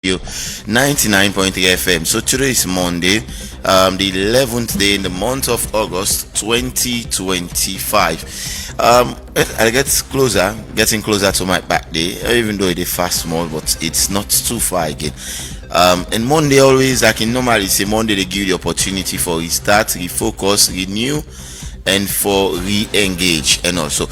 99.3 FM. So today is Monday, the 11th day in the month of August 2025. I getting closer to my birthday, even though it is fast small, but it's not too far again. And Monday always, I can normally say Monday they give you the opportunity for restart, refocus, renew, and for re-engage. And also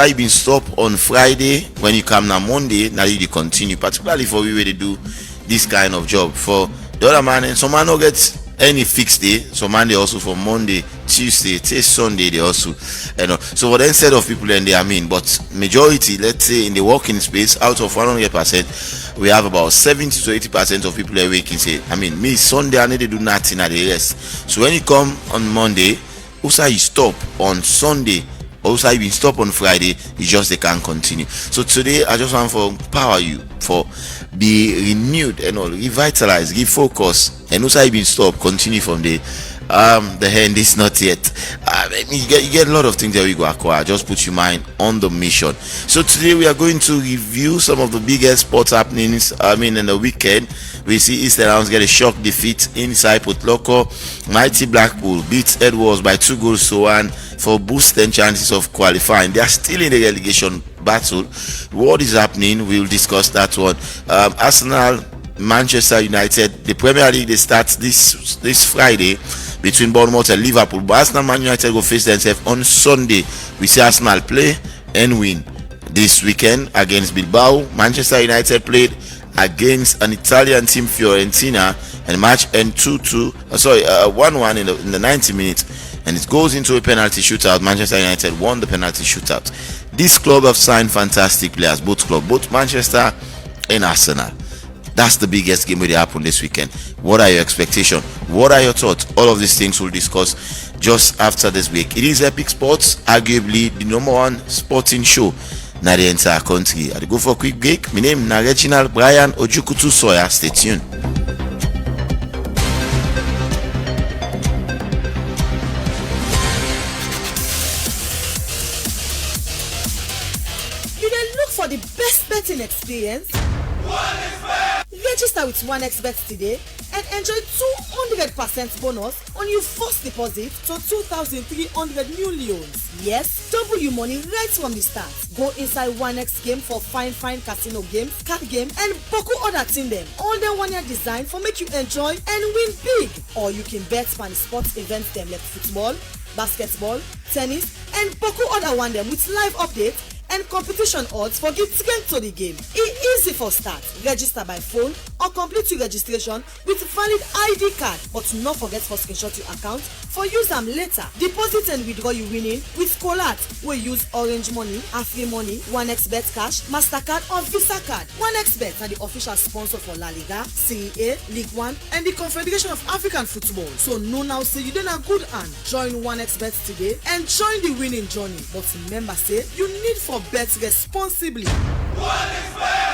you been stopped on Friday. When you come now Monday, now you continue, particularly for we where they do this kind of job. For the other man, and some man no get any fixed day, some man they also for Monday, Tuesday till Sunday they also, so for the instead of people then they but majority, let's say in the working space, out of 100%, we have about 70 to 80% of people that waking say, me Sunday I need to do nothing at the rest. So when you come on Monday, also you stop on Sunday, also you been stop on Friday, it's just they can't continue. So today I just want to empower you for be renewed and all, revitalized, refocus, and also you been stop, continue from the hand is not yet. You get a lot of things that we go acquire. Just put your mind on the mission. So today we are going to review some of the biggest sports happenings. In the weekend, we see Eastern Rounds get a shock defeat inside Potloko. Mighty Blackpool beats Edwards by 2-1 for boosting chances of qualifying. They are still in the relegation battle. What is happening? We'll discuss that one. Arsenal, Manchester United, the Premier League, they start this Friday between Bournemouth and Liverpool. But Arsenal, Man United go face themselves on Sunday. We see Arsenal play and win. This weekend against Bilbao, Manchester United played against an Italian team, Fiorentina, and match end 1-1 in the 90 minutes, and it goes into a penalty shootout. Manchester United won the penalty shootout. This club have signed fantastic players, both Manchester and Arsenal. That's the biggest game that happened this weekend. What are your expectations? What are your thoughts? All of these things we'll discuss just after this week. It is Epic Sports, arguably the number one sporting show in the entire country. I go for a quick break. My name is Reginald Brian Ojukutu Sawyer. Stay tuned. You then look for the best betting experience? Register with 1xBet today and enjoy 200% bonus on your first deposit to 2,300 new loans. Yes, double your money right from the start. Go inside 1x game for fine casino games, card game, and Poku other thing them. All them 1 year design for make you enjoy and win big. Or you can bet on the sports events them like football, basketball, tennis, and Poku other one them with live updates and competition odds for get to the game. It's easy for start. Register by phone or complete your registration with valid ID card, but not forget for screenshot your account for use them later. Deposit and withdraw you winning with Colat. We use Orange Money, Afri Money, 1xBet Cash, Mastercard or Visa card. 1xBet are the official sponsor for La Liga, Serie A, League One, and the Confederation of African Football. So no now say you done a good hand. Join 1xBet today and join the winning journey. But remember say you need for bet responsibly.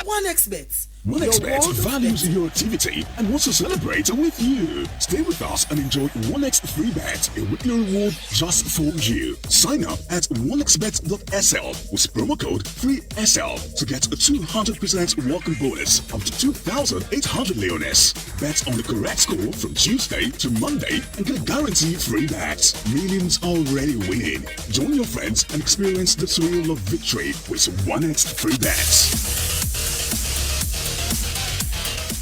1xBet. 1xBet values your activity and wants to celebrate with you. Stay with us and enjoy 1x free bet, a weekly reward just for you. Sign up at 1xbet.sl with promo code 3SL to get a 200% welcome bonus up to 2,800 leones. Bet on the correct score from Tuesday to Monday and get a guaranteed free bet. Millions already winning. Join your friends and experience the thrill of victory with 1x free bet.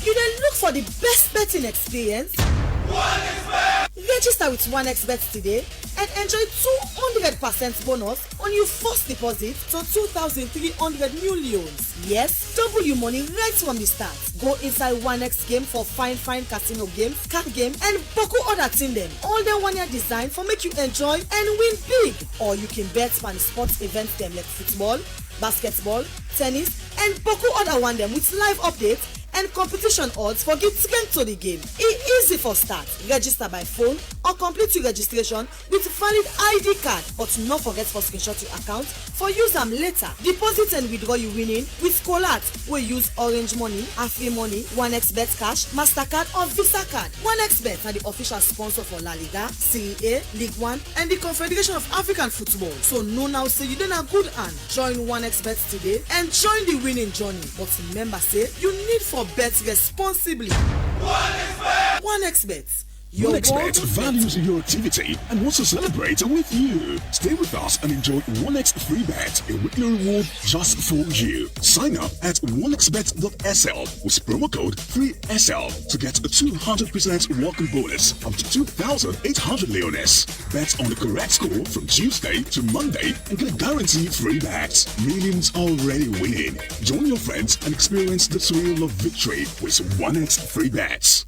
You then look for the best betting experience? 1xBet! Register with 1xBet today and enjoy 200% bonus on your first deposit to 2,300 new loans. Yes, double your money right from the start. Go inside 1x game for fine casino games, card game, and Poku other thing them. All them 1 year design for make you enjoy and win big. Or you can bet on the sports events them like football, basketball, tennis, and Poku other one them with live updates and competition odds for get to the game. It's easy for start. Register by phone or complete your registration with valid ID card, but not forget for screenshot your account for use am later. Deposit and withdraw you winning with Colat wey use Orange Money, Afri Money, 1xBet Cash, Mastercard or Visa card. 1xBet na the official sponsor for La Liga, Serie A, League One and the Confederation of African Football. So know now say you dey na good hand. Join 1xBet today and join the winning journey. But remember say you need for bet responsibly. 1xBet. Your 1xBet values your activity and wants to celebrate with you. Stay with us and enjoy 1x free bet, a weekly reward just for you. Sign up at 1xbet.sl with promo code 3SL to get a 200% welcome bonus up to 2,800 leones. Bet on the correct score from Tuesday to Monday and get a guaranteed free bet. Millions already winning. Join your friends and experience the thrill of victory with 1x free bets.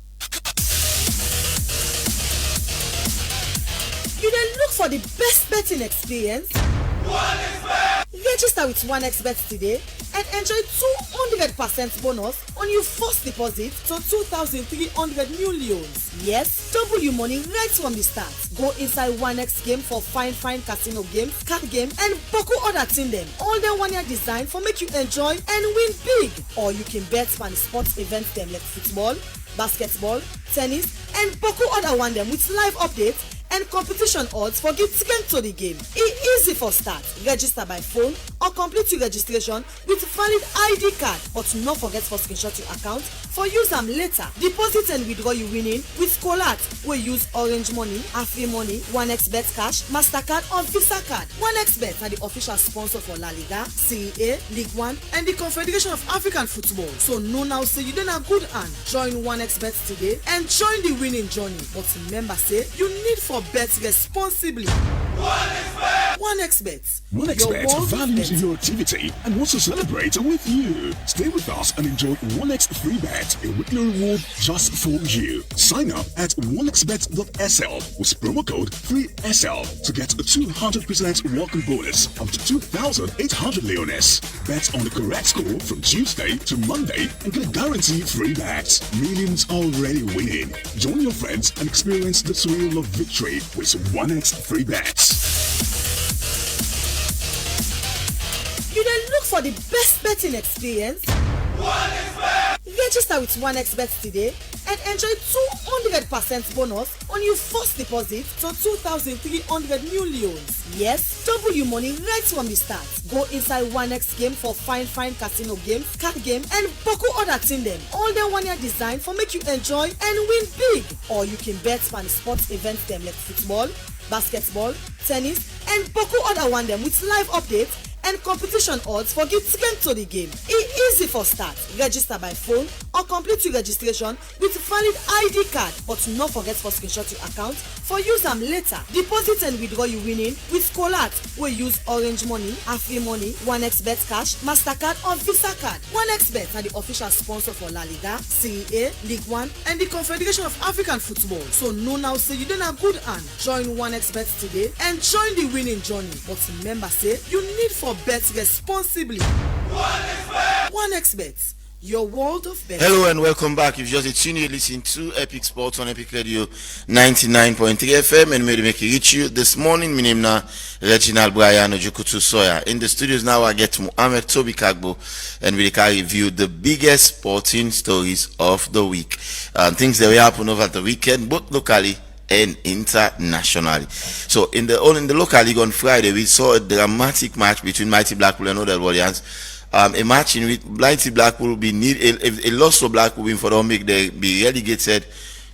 You dey look for the best betting experience? 1xBet! Register with 1xBet today and enjoy 200% bonus on your first deposit to 2,300 new leones. Yes, double your money right from the start. Go inside 1x game for fine casino games, card game and boku other thing them. All them 1 year design for make you enjoy and win big. Or you can bet on sports events them like football, basketball, tennis and boku other one them with live updates and competition odds for get to the game. It's easy for start. Register by phone or complete your registration with valid ID card. But not forget for screenshot your account for use them later. Deposit and withdraw you winning with Colat wey use Orange Money, Afri Money, 1xBet Cash, Mastercard or Visa card. 1xBet are the official sponsor for La Liga, Serie A, League One and the Confederation of African Football. So know now say you dey na good hand. Join 1xBet today and join the winning journey. But remember say you need for bet responsibly. 1xBet. 1xBet values your activity and wants to celebrate with you. Stay with us and enjoy 1x free bet, a weekly reward just for you. Sign up at 1xbet.sl with promo code 3SL to get a 200% welcome bonus up to 2,800 leones. Bet on the correct score from Tuesday to Monday and get a guaranteed free bet. Millions already winning. Join your friends and experience the thrill of victory with 1x free bets. You dey look for the best betting experience? 1xBet! Register with 1xBet today and enjoy 200% bonus on your first deposit to 2,300 new leones. Yes, double your money right from the start. Go inside 1x game for fine casino games, card game and boku other thing them. All them 1 year design for make you enjoy and win big. Or you can bet on sports events them like football, basketball, tennis and boku other one them with live updates and competition odds for get to the game. It's easy for start. Register by phone or complete your registration with valid ID card. But not forget for screenshot your account for use them later. Deposit and withdraw you winning with Colat wey use Orange Money, Afri Money, 1xBet Cash, Mastercard or Visa card. 1xBet are the official sponsor for La Liga, Serie A, League One and the Confederation of African Football. So know now say you dey na good hand. Join 1xBet today and join the winning journey. But remember say you need for bet responsibly. 1xBet, your world of betting. Hello and welcome back. If you're just tuning, you listen to Epic Sports on Epic Radio 99.3 FM and made make it reach you this morning. My name is Reginald Brian Ojukutu Soya. In the studios now I get Mohamed Toby Kagbo and we can review the biggest sporting stories of the week. Things that will happen over the weekend, both locally and internationally. So in the local league on Friday, we saw a dramatic match between Mighty Blackpool and Other Warriors. A match in which Mighty Blackpool will be a loss for Blackpool win for them make they be relegated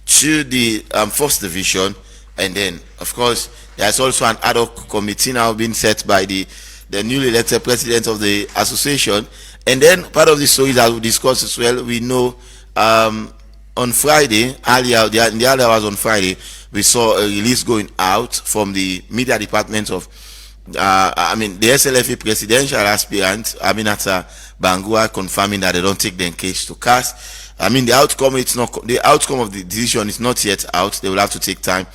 to the first division. And then of course there's also an ad hoc committee now being set by the newly elected president of the association. And then part of the story that we discussed as well, we know on Friday, in the earlier hours on Friday, we saw a release going out from the media department of the SLFA presidential aspirant Aminata Bangua, confirming that they don't take their case to CAS. The outcome of the decision is not yet out. They will have to take time.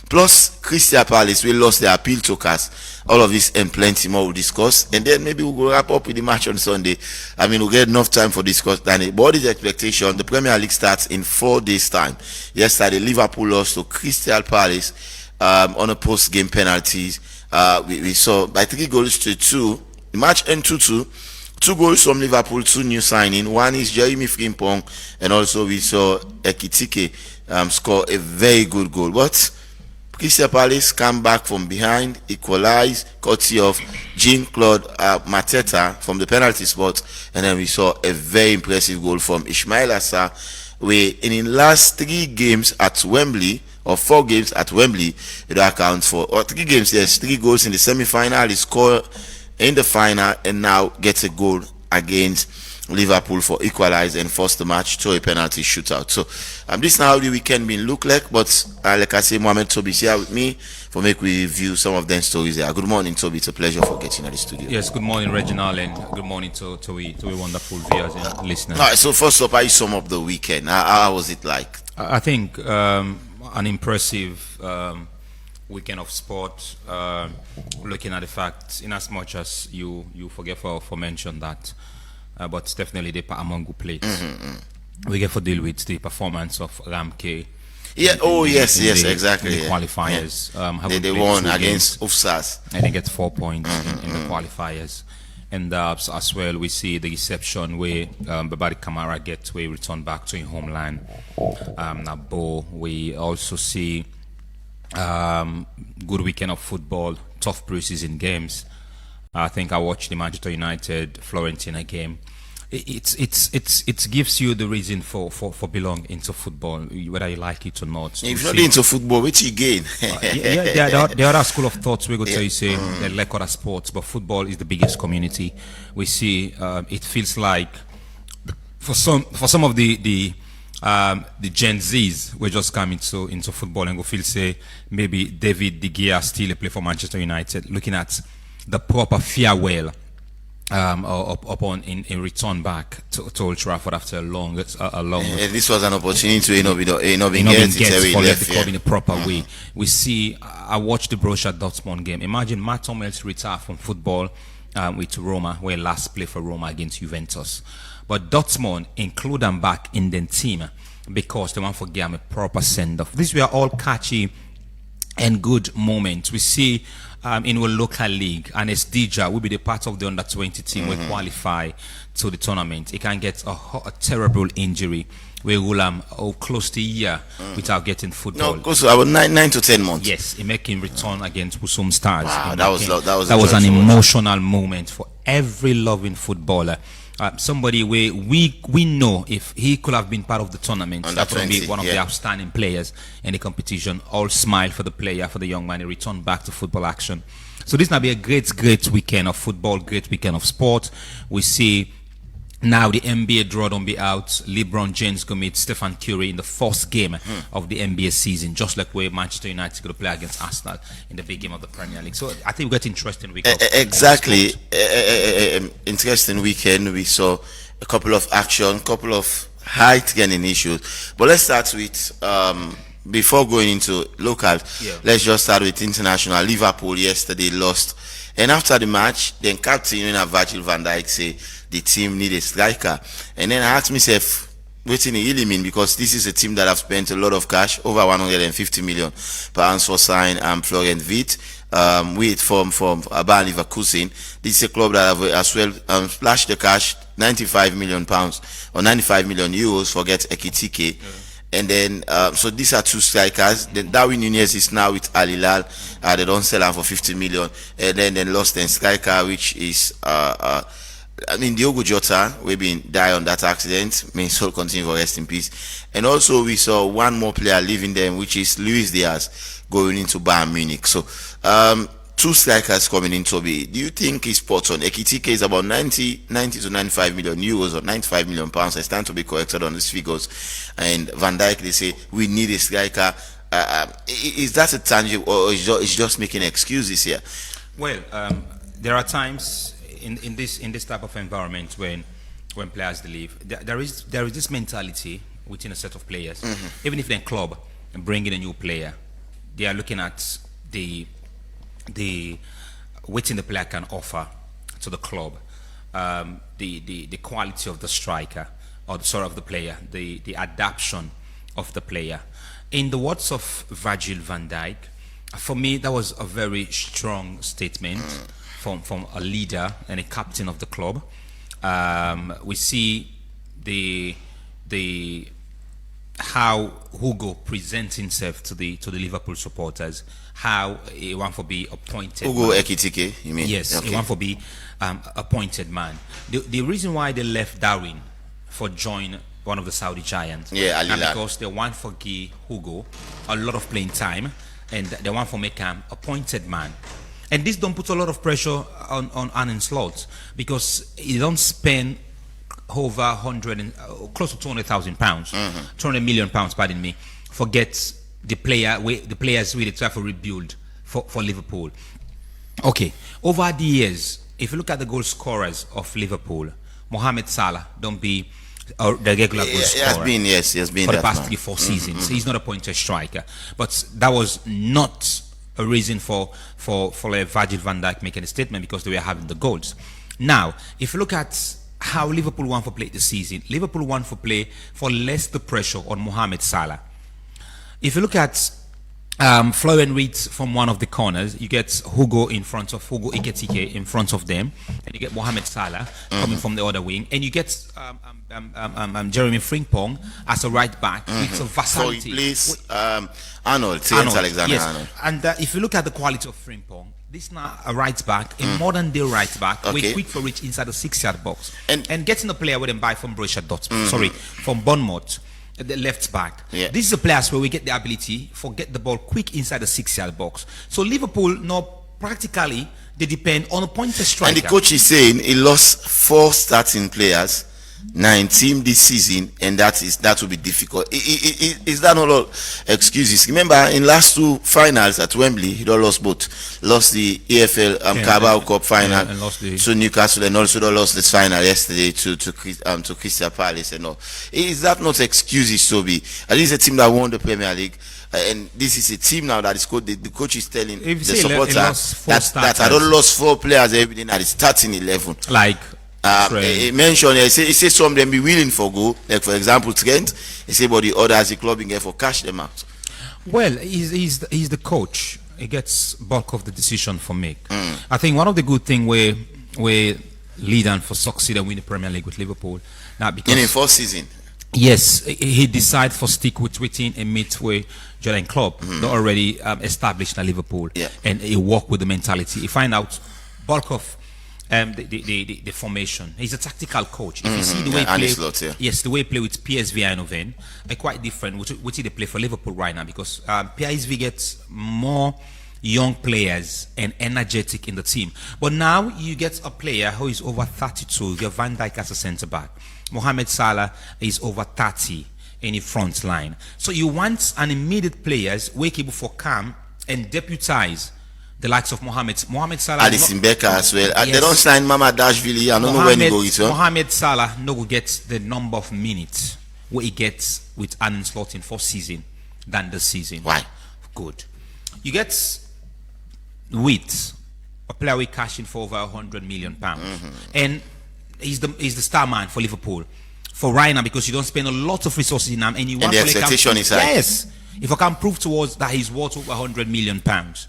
Plus, Crystal Palace will lost their appeal to CAS. All of this and plenty more we'll discuss. And then maybe we'll wrap up with the match on Sunday. We'll get enough time for discuss. But this expectation, the Premier League starts in 4 days' time. Yesterday, Liverpool lost to Crystal Palace on a post-game penalties. We saw by 3 goals to 2. The match ended 2-2. 2 goals from Liverpool, 2 new signing. One is Jeremy Frimpong, and also we saw Ekitike score a very good goal. But Crystal Palace come back from behind, equalize, courtesy of Jean-Claude Mateta from the penalty spot, and then we saw a very impressive goal from Ismail Assar, where in the last 3 games at Wembley, or 4 games at Wembley, it accounts for, or 3 games, yes, 3 goals in the semi-final, he scored in the final, and now gets a goal against Liverpool for equalize and force the match to a penalty shootout. So this is now how the weekend been look like, but like I say, Mohamed Toby is here with me for make we review some of them stories there. Good morning, Toby. It's a pleasure for getting at the studio. Yes, good morning, Reginald, and good morning to a wonderful viewers and listeners. All right, so first up, I sum up the weekend. How was it like? I think an impressive weekend of sport. Looking at the fact, in as much as you forget for mention that, but it's definitely the among who played. We get to deal with the performance of Ramke. Yeah. Exactly. In the qualifiers. Yeah. They won against UFSAS. And they get 4 points in the qualifiers. And as well, we see the reception where Babadi Kamara gets where return back to his homeland. Nabo. We also see good weekend of football, tough preseason games. I think I watched the Manchester United Florentina game. It gives you the reason for belong into football, whether you like it or not. If you're not into football, what you gain? There are school of thoughts we go to you say they like other sports, but football is the biggest community. We see it feels like for some of the Gen Zs we just come into football and go feel say maybe David De Gea still play for Manchester United, looking at the proper farewell upon in return back to Old Trafford after a long. This was an opportunity to get the club in a proper way. We see. I watched the Borussia Dortmund game. Imagine Matt Hummels retired from football with Roma, where last played for Roma against Juventus. But Dortmund include them back in the team because they want to give him a proper send off. These were all catchy and good moments. We see. In our local league, and Esdija will be the part of the under-20 team will qualify to the tournament. He can get a terrible injury where will close to a year without getting football. No, close to about 9 to 10 months. Yes, he make him return against Husum Stars. Wow, that was an emotional moment for every loving footballer. Somebody where we know if he could have been part of the tournament, that would be one of the outstanding players in the competition. All smile for the player, for the young man. He returned back to football action. So this will be a great weekend of football, great weekend of sport. We see now the NBA draw don't be out. LeBron James going to meet Stephen Curry in the first game of the NBA season, just like where Manchester United is going to play against Arsenal in the big game of the Premier League. So I think we got interesting weekend. Exactly. Interesting weekend. We saw a couple of action, couple of height-gaining issues. But let's start with, before going into local, let's just start with international. Liverpool yesterday lost. And after the match, then captain Virgil van Dijk say the team need a striker. And then I asked myself, what in really mean? Because this is a team that have spent a lot of cash, over 150 million pounds for sign Florian Wirtz, from Bayer Leverkusen. This is a club that have as well splashed the cash, 95 million pounds or 95 million euros for get Ekitike. And then, so these are 2 strikers. Then Darwin Nunez is now with Al Hilal. They don't sell him for 50 million. And then they lost a striker, which is, Diogo Jota, we been die on that accident. May his soul continue to rest in peace. And also, we saw one more player leaving them, which is Luis Diaz going into Bayern Munich. So, 2 strikers coming in, Toby. Do you think he's spot on? Ekitike is about 90 to 95 million euros or 95 million pounds. I stand to be corrected on these figures. And Van Dijk, they say, we need a striker. Is that a tangible, or is just making excuses here? Well, there are times in this type of environment when players leave, there is this mentality within a set of players. Even if they're in club and bring in a new player, they are looking at the waiting the player can offer to the club, the quality of the striker or the sort of the player, the adaptation of the player. In the words of Virgil van Dijk, for me that was a very strong statement from a leader and a captain of the club. We see the how Hugo presents himself to the Liverpool supporters, how he want to be appointed. Hugo Ekitike, you mean? Yes, okay. He want to be appointed man. The reason why they left Darwin for join one of the Saudi giants, because they want to give Hugo a lot of playing time, and they want to make him appointed man. And this don't put a lot of pressure on Arne Slot, because he don't spend over 100 and close to 200,000 pounds, 200 million pounds, pardon me, forget the players really try to rebuild for Liverpool. Okay, over the years, if you look at the goal scorers of Liverpool, Mohamed Salah don't be the regular goal scorer. He has been for the past 3-4 seasons. He's not a pointer striker, but that was not a reason for Virgil van Dijk making a statement, because they were having the goals. Now, if you look at how Liverpool want to play this season, Liverpool want to play for less the pressure on Mohamed Salah. If you look at Florian Wirtz from one of the corners, you get Hugo Ekitike in front of them, and you get Mohamed Salah coming from the other wing, and you get Jeremy Frimpong as a right back with a versatility. So he plays Alexander-Arnold. Yes. And if you look at the quality of Frimpong, this is not a right back, a modern day right back, with quick for reach inside the 6-yard box, and getting a player we didn't buy from Borussia Dortmund, from Bournemouth, the left back. This is a place where we get the ability to get the ball quick inside the 6-yard box. So Liverpool now practically they depend on a pointer striker. And the coach is saying he lost 4 starting players, 19 this season, and that will be difficult. Is that not all excuses? Remember, in last 2 finals at Wembley, he lost both. Lost the EFL Carabao Cup final to Newcastle, and also lost this final yesterday to Crystal Palace. And all. Is that not excuses, Toby? At least a team that won the Premier League. And this is a team now that is the coach is telling the supporters that I don't lost 4 players, everything that is starting 11. Like he mentioned, he said some of them be willing for go, like for example Trent. He said, but the others, the club in here for cash them out. Well, he's the coach. He gets bulk of the decision for make. I think one of the good thing we lead on for succeed and win the Premier League with Liverpool now, because in the 4th season. Yes, he decided for stick within a midway Jordan Klopp, that already established at Liverpool, and he work with the mentality. He find out bulk of the formation. He's a tactical coach. If you see the way he play, the way he play with PSV Eindhoven, are quite different. Which they play for Liverpool right now, because PSV gets more young players and energetic in the team. But now you get a player who is over 32. You have Van Dijk as a centre back. Mohamed Salah is over 30 in the front line. So you want an immediate players wake able for calm and deputize the likes of Mohamed Salah. Alisson Becker as well. Yes. They don't sign Mama Dashvili. I don't know when he goes. Mohamed Salah no go get the number of minutes what he gets with Arne Slot in 4th season than this season. Why? Good. You get Wirtz, a player we cashing for over 100 million pounds, and he's the star man for Liverpool for right now, because you don't spend a lot of resources in him, and you want the expectation is high. Yes, if I can prove towards that he's worth over 100 million pounds.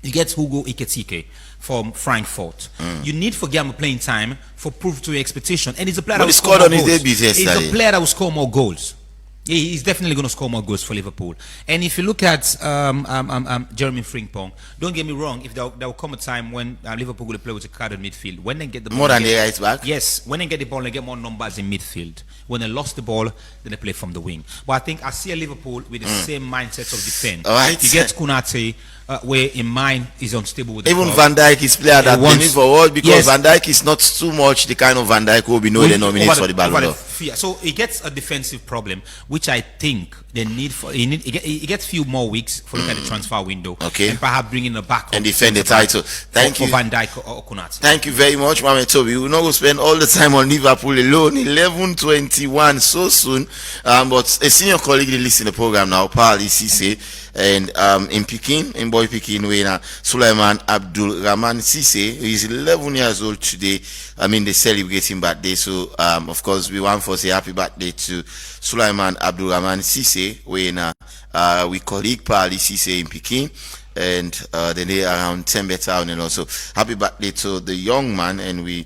You get Hugo Ekitike from Frankfurt. You need for game playing time for proof to your expectation, and he's a player that will score more goals. He's a player that will score more goals. He's definitely going to score more goals for Liverpool. And if you look at Jeremy Frimpong, don't get me wrong, if there will come a time when Liverpool will play with a crowded midfield, when they get the ball, more than the right back. Yes, when they get the ball, they get more numbers in midfield. When they lost the ball, then they play from the wing. But I think I see a Liverpool with the same mindset of defense. Right. You get Konate, where in mind is unstable with the even club. Van Dijk is player that they need for all, because Van Dijk is not too much the kind of Van Dijk who will be the nominate for the Ballon d'Or. So he gets a defensive problem, which I think they need for. He gets few more weeks for look at the transfer window, and perhaps bringing a back and defend the title. Thank you, Van Dijk or Konate. Thank you very much, Mohamed Toby. We're not going to spend all the time on Liverpool alone. 11:21 so soon, but a senior colleague they listen to the program now, Paul Cisse, and in Pekin, in boy Pekin, where Sulaiman Abdul Rahman Cisse, who is 11 years old today. I mean, they celebrating birthday, so of course we want to say happy birthday to Sulaiman Abdul Rahman Cisse, when we colleague Paul Cisse in Pekin. and then they around 10 town, and also happy birthday to the young man, and we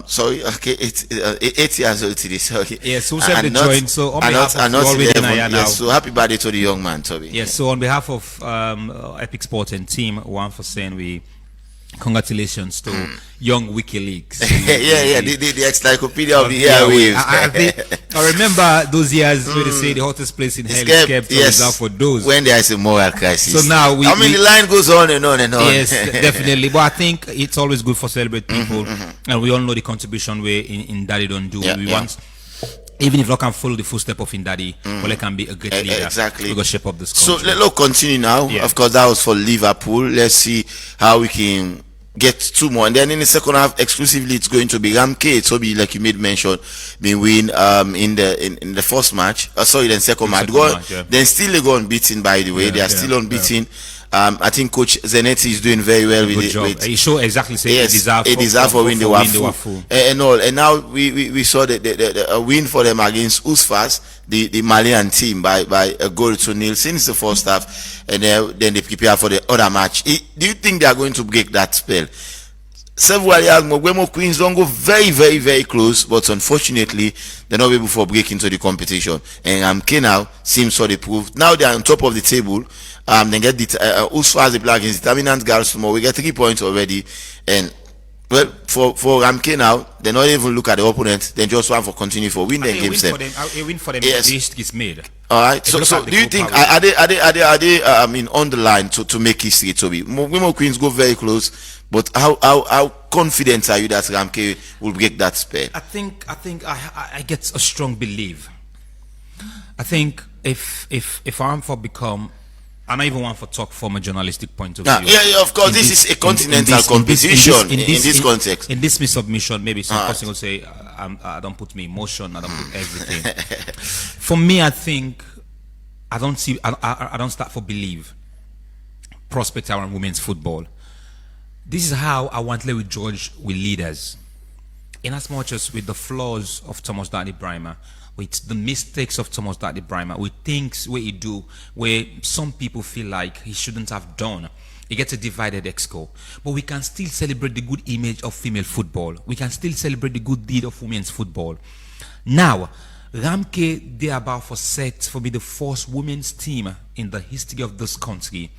sorry, okay, it's 8 years old today, sorry. Yes, who said the join? So on behalf of already yes, so happy birthday to the young man, Toby. Yes, so on behalf of Epic Sport and team, one for saying we congratulations to young WikiLeaks. The encyclopedia of the airwaves. I remember those years where they say the hottest place in hell is kept reserved for those. When there is a moral crisis. So now the line goes on and on and on. Yes, definitely. But I think it's always good for celebrate people, and we all know the contribution we in Daddy don't do. We want. Even if we can follow the footsteps of Daddy, well, it can be a great leader. Exactly. We're going to shape up this So country. let's continue now. Of course, that was for Liverpool. Let's see how we can get 2 more. And then in the second half, exclusively, it's going to be Ramke. It's will be, like you made mention, been win in the first match. Then second match. Then still they go unbeaten, by the way. They are still unbeaten. I think Coach Zanetti is doing very well with it. He showed exactly saying he deserved for win the Wafu and all. And now we saw the win for them against USFAS, the Malian team, by a goal to nil since the first half, and then they prepare for the other match. Do you think they are going to break that spell? Several years, Mogwemo Queens don't go very, very, very close, but unfortunately, they're not able to break into the competition. And Ramke now seems so they proved. Now they are on top of the table. Then get the also as the play against determinant girls tomorrow. We get 3 points already, and well, for Ramke now, they not even look at the opponent. They just want for continue for win their games. A win for them. Yes, the history is made. All right. So do you think are they on the line to make history? Toby, Mogwemo Queens go very close, but how confident are you that Ramke will break that spell? I think I get a strong belief. I think if I'm for become. And I even want to talk from a journalistic point of view. Yeah, of course. This is a continental competition in this context. In this submission, maybe some person will say, I don't put me emotion, I don't put everything. For me, I think I don't start for believe prospect around women's football. This is how I want to judge with leaders. In as much as with the flaws of Thomas Daddy Brimer, with the mistakes of Thomas Daddy Brimer, with things where he do, where some people feel like he shouldn't have done. He gets a divided exco. But we can still celebrate the good image of female football. We can still celebrate the good deed of women's football. Now, Ramke, they are about for set for be the first women's team in the history of this country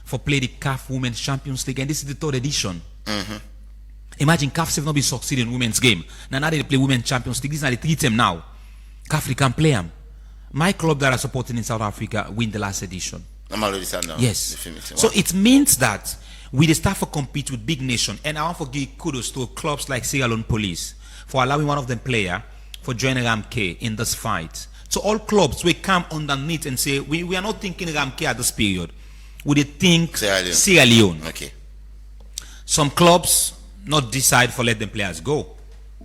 for play the CAF Women's Champions League, and this is the 3rd edition. Imagine CAF have not been succeeding in women's game. Now they play Women's Champions League. These are the 3 teams now. CAF can play them. My club that are supporting in South Africa win the last edition. I'm already saying now. Yes. So it means that we start to compete with big nation, and I want to give kudos to clubs like Sierra Leone Police for allowing one of them player for joining Ramke in this fight. So all clubs we come underneath and say we are not thinking Ramke at this period. We think Sierra Leone. Okay. Some clubs not decide for let them players go.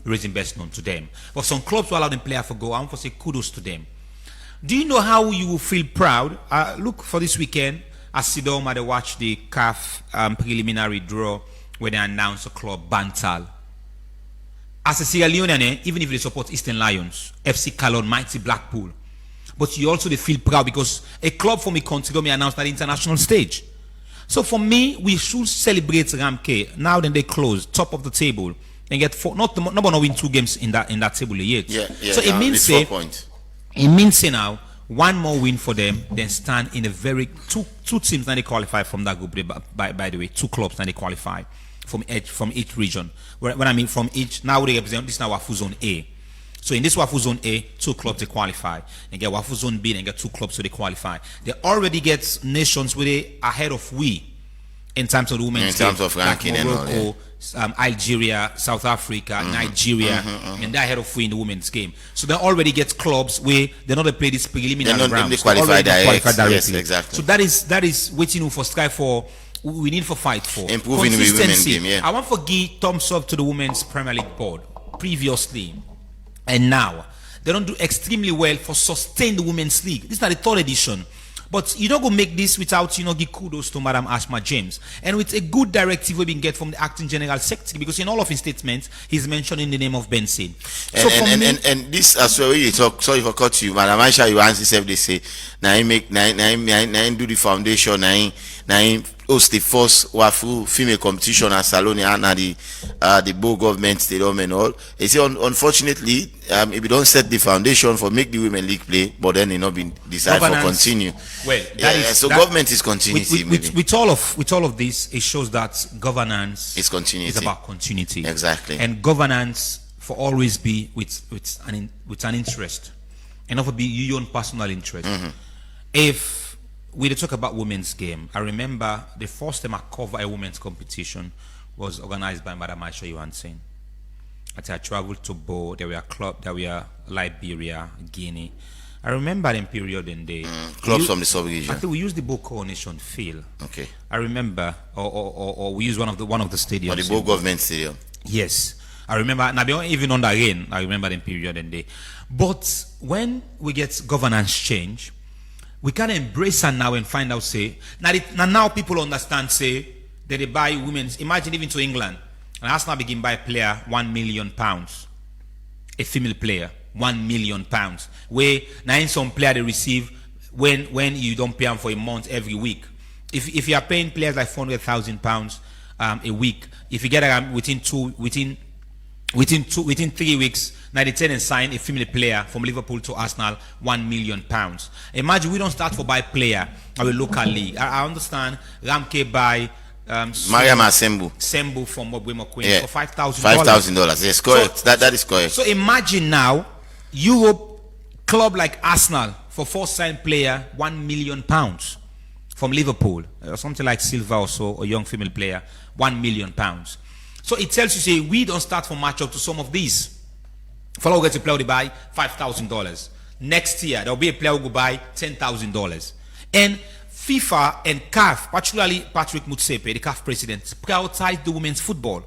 Raising best known to them. But some clubs will allow them player to go. I want to say kudos to them. Do you know how you will feel proud? Look, for this weekend, I sit down and watch the CAF preliminary draw where they announce a club, Bantal. As a Sierra Leonean, even if they support Eastern Lions, FC Calon, Mighty Blackpool, but you also they feel proud because a club from a country may announce at the international stage. So for me, we should celebrate Ramke. Now then they close, top of the table. And get not win 2 games in that table yet. So it means say now 1 more win for them, then stand in a very two teams that they qualify from that group. By the way, 2 clubs that they qualify from each region. When I mean from each, now they represent this now Wafu Zone A. So in this Wafu Zone A, 2 clubs they qualify. And get Wafu Zone B and get 2 clubs so they qualify. They already get nations where they ahead of we in terms of the women's in terms of ranking like Morocco, and all. Algeria, South Africa, Nigeria, and they're ahead of we in the women's game. So they already get clubs where they not play this preliminary round. They qualify directly. Yes, exactly. So that is waiting for strive for. We need for fight for improving the women's game. Yeah. I want to give thumbs up to the Women's Premier League board previously and now. They don't do extremely well for sustain the women's league. This is not the 3rd edition. But you don't go make this without, give kudos to Madam Ashma James. And with a good directive we can get from the Acting General Secretary, because in all of his statements, he's mentioning the name of Benson. And this as well, you talk, sorry for cut you, Madam Aisha, you answer yourself, they say, now do the foundation, now host the first wafu female competition at Salone and the Bow government stadium and all. They say unfortunately, if you don't set the foundation for make the women league play, but then it not been decided for continue. Well, government is continuity. With all of this, it shows that governance is continuity. It's about continuity. Exactly. And governance for always be with an interest, and not be your own personal interest. If we talk about women's game, I remember the first time I covered a women's competition was organized by Madam Aisha Johansson. I traveled to Bo. There were clubs, there were Liberia, Guinea. I remember in period in the clubs from the sub-region. I think we used the Bo Coronation Field. Okay. I remember, or we used one of the stadiums. Or the Bo government stadium. Yes. I remember, and I don't even under rain. I remember the period and day. But when we get governance change, we can embrace her now and find out, say, now people understand, say, that they buy women's, imagine even to England, and Arsenal begin buy a player £1 million, a female player, £1 million, where now in some player they receive when you don't pay them for a month every week. If you are paying players like £400,000 a week, if you get within 3 weeks, now they turn and sign a female player from Liverpool to Arsenal, £1 million. Imagine we don't start for buy player of a local league. I understand Ramke buy Mariam Sembu from Obwemo Queen for $5,000. $5,000. Yes, correct. So, that is correct. So imagine now Europe club like Arsenal for first signed player £1 million from Liverpool, or something like Silva or so, a young female player, £1 million. So it tells you, say, we don't start from match up to some of these. Follow get a player who buy $5,000. Next year, there will be a player who will buy $10,000. And FIFA and CAF, particularly Patrick Mutsepe, the CAF president, prioritize the women's football.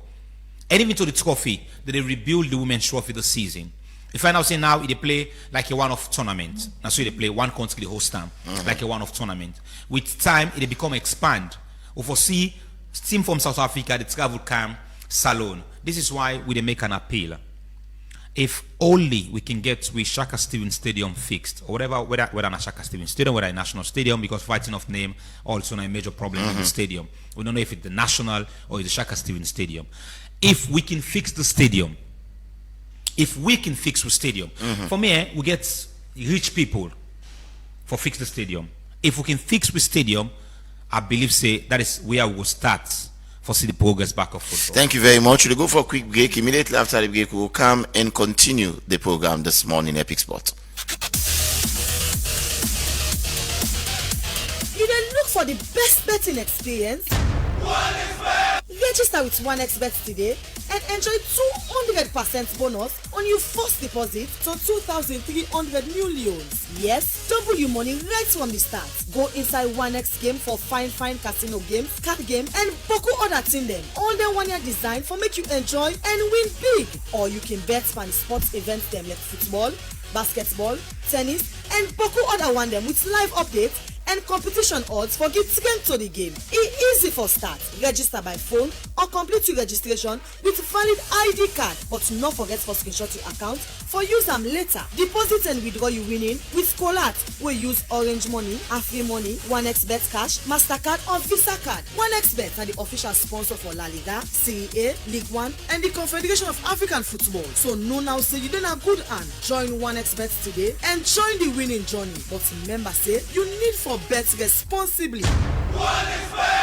And even to the trophy, that they rebuild the women's trophy this season. If I now say now, they play like a one-off tournament. Now, so they play one country the host time, like a one-off tournament. With time, it become expand. We foresee team from South Africa, the travel camp, Salone. This is why we make an appeal. If only we can get with Shaka Stevens Stadium fixed, or whether not Shaka Stevens Stadium, whether a national stadium, because fighting of name also a major problem in the stadium. We don't know if it's the national or it's the Shaka Stevens Stadium. If we can fix the stadium, for me, we get rich people for fix the stadium. If we can fix the stadium, I believe that is where we will start for see the progress back of football. Thank you very much. We'll go for a quick break. Immediately after the break, we will come and continue the program this morning, Epic Sport. You then look for the best betting experience? Register with 1xBet today and enjoy 200% bonus on your first deposit to 2,300 new loans. Yes, double your money right from the start. Go inside 1x game for fine casino games, card game, and boku other thing them. All them 1 year design for make you enjoy and win big. Or you can bet on sports events them like football, basketball, tennis, and boku other one them with live updates and competition odds for get to the game. It's easy for start. Register by phone or complete your registration with valid ID card, but not forget for screenshot your account for use them later. Deposit and withdraw you winning with Colat. We use Orange Money, Afri Money, 1xBet Cash, MasterCard or Visa Card. 1xBet are the official sponsor for La Liga, Serie A, League One, and the Confederation of African Football. So no now say you don't have good hand. Join 1xBet today and join the winning journey. But remember, say you need for bet responsibly.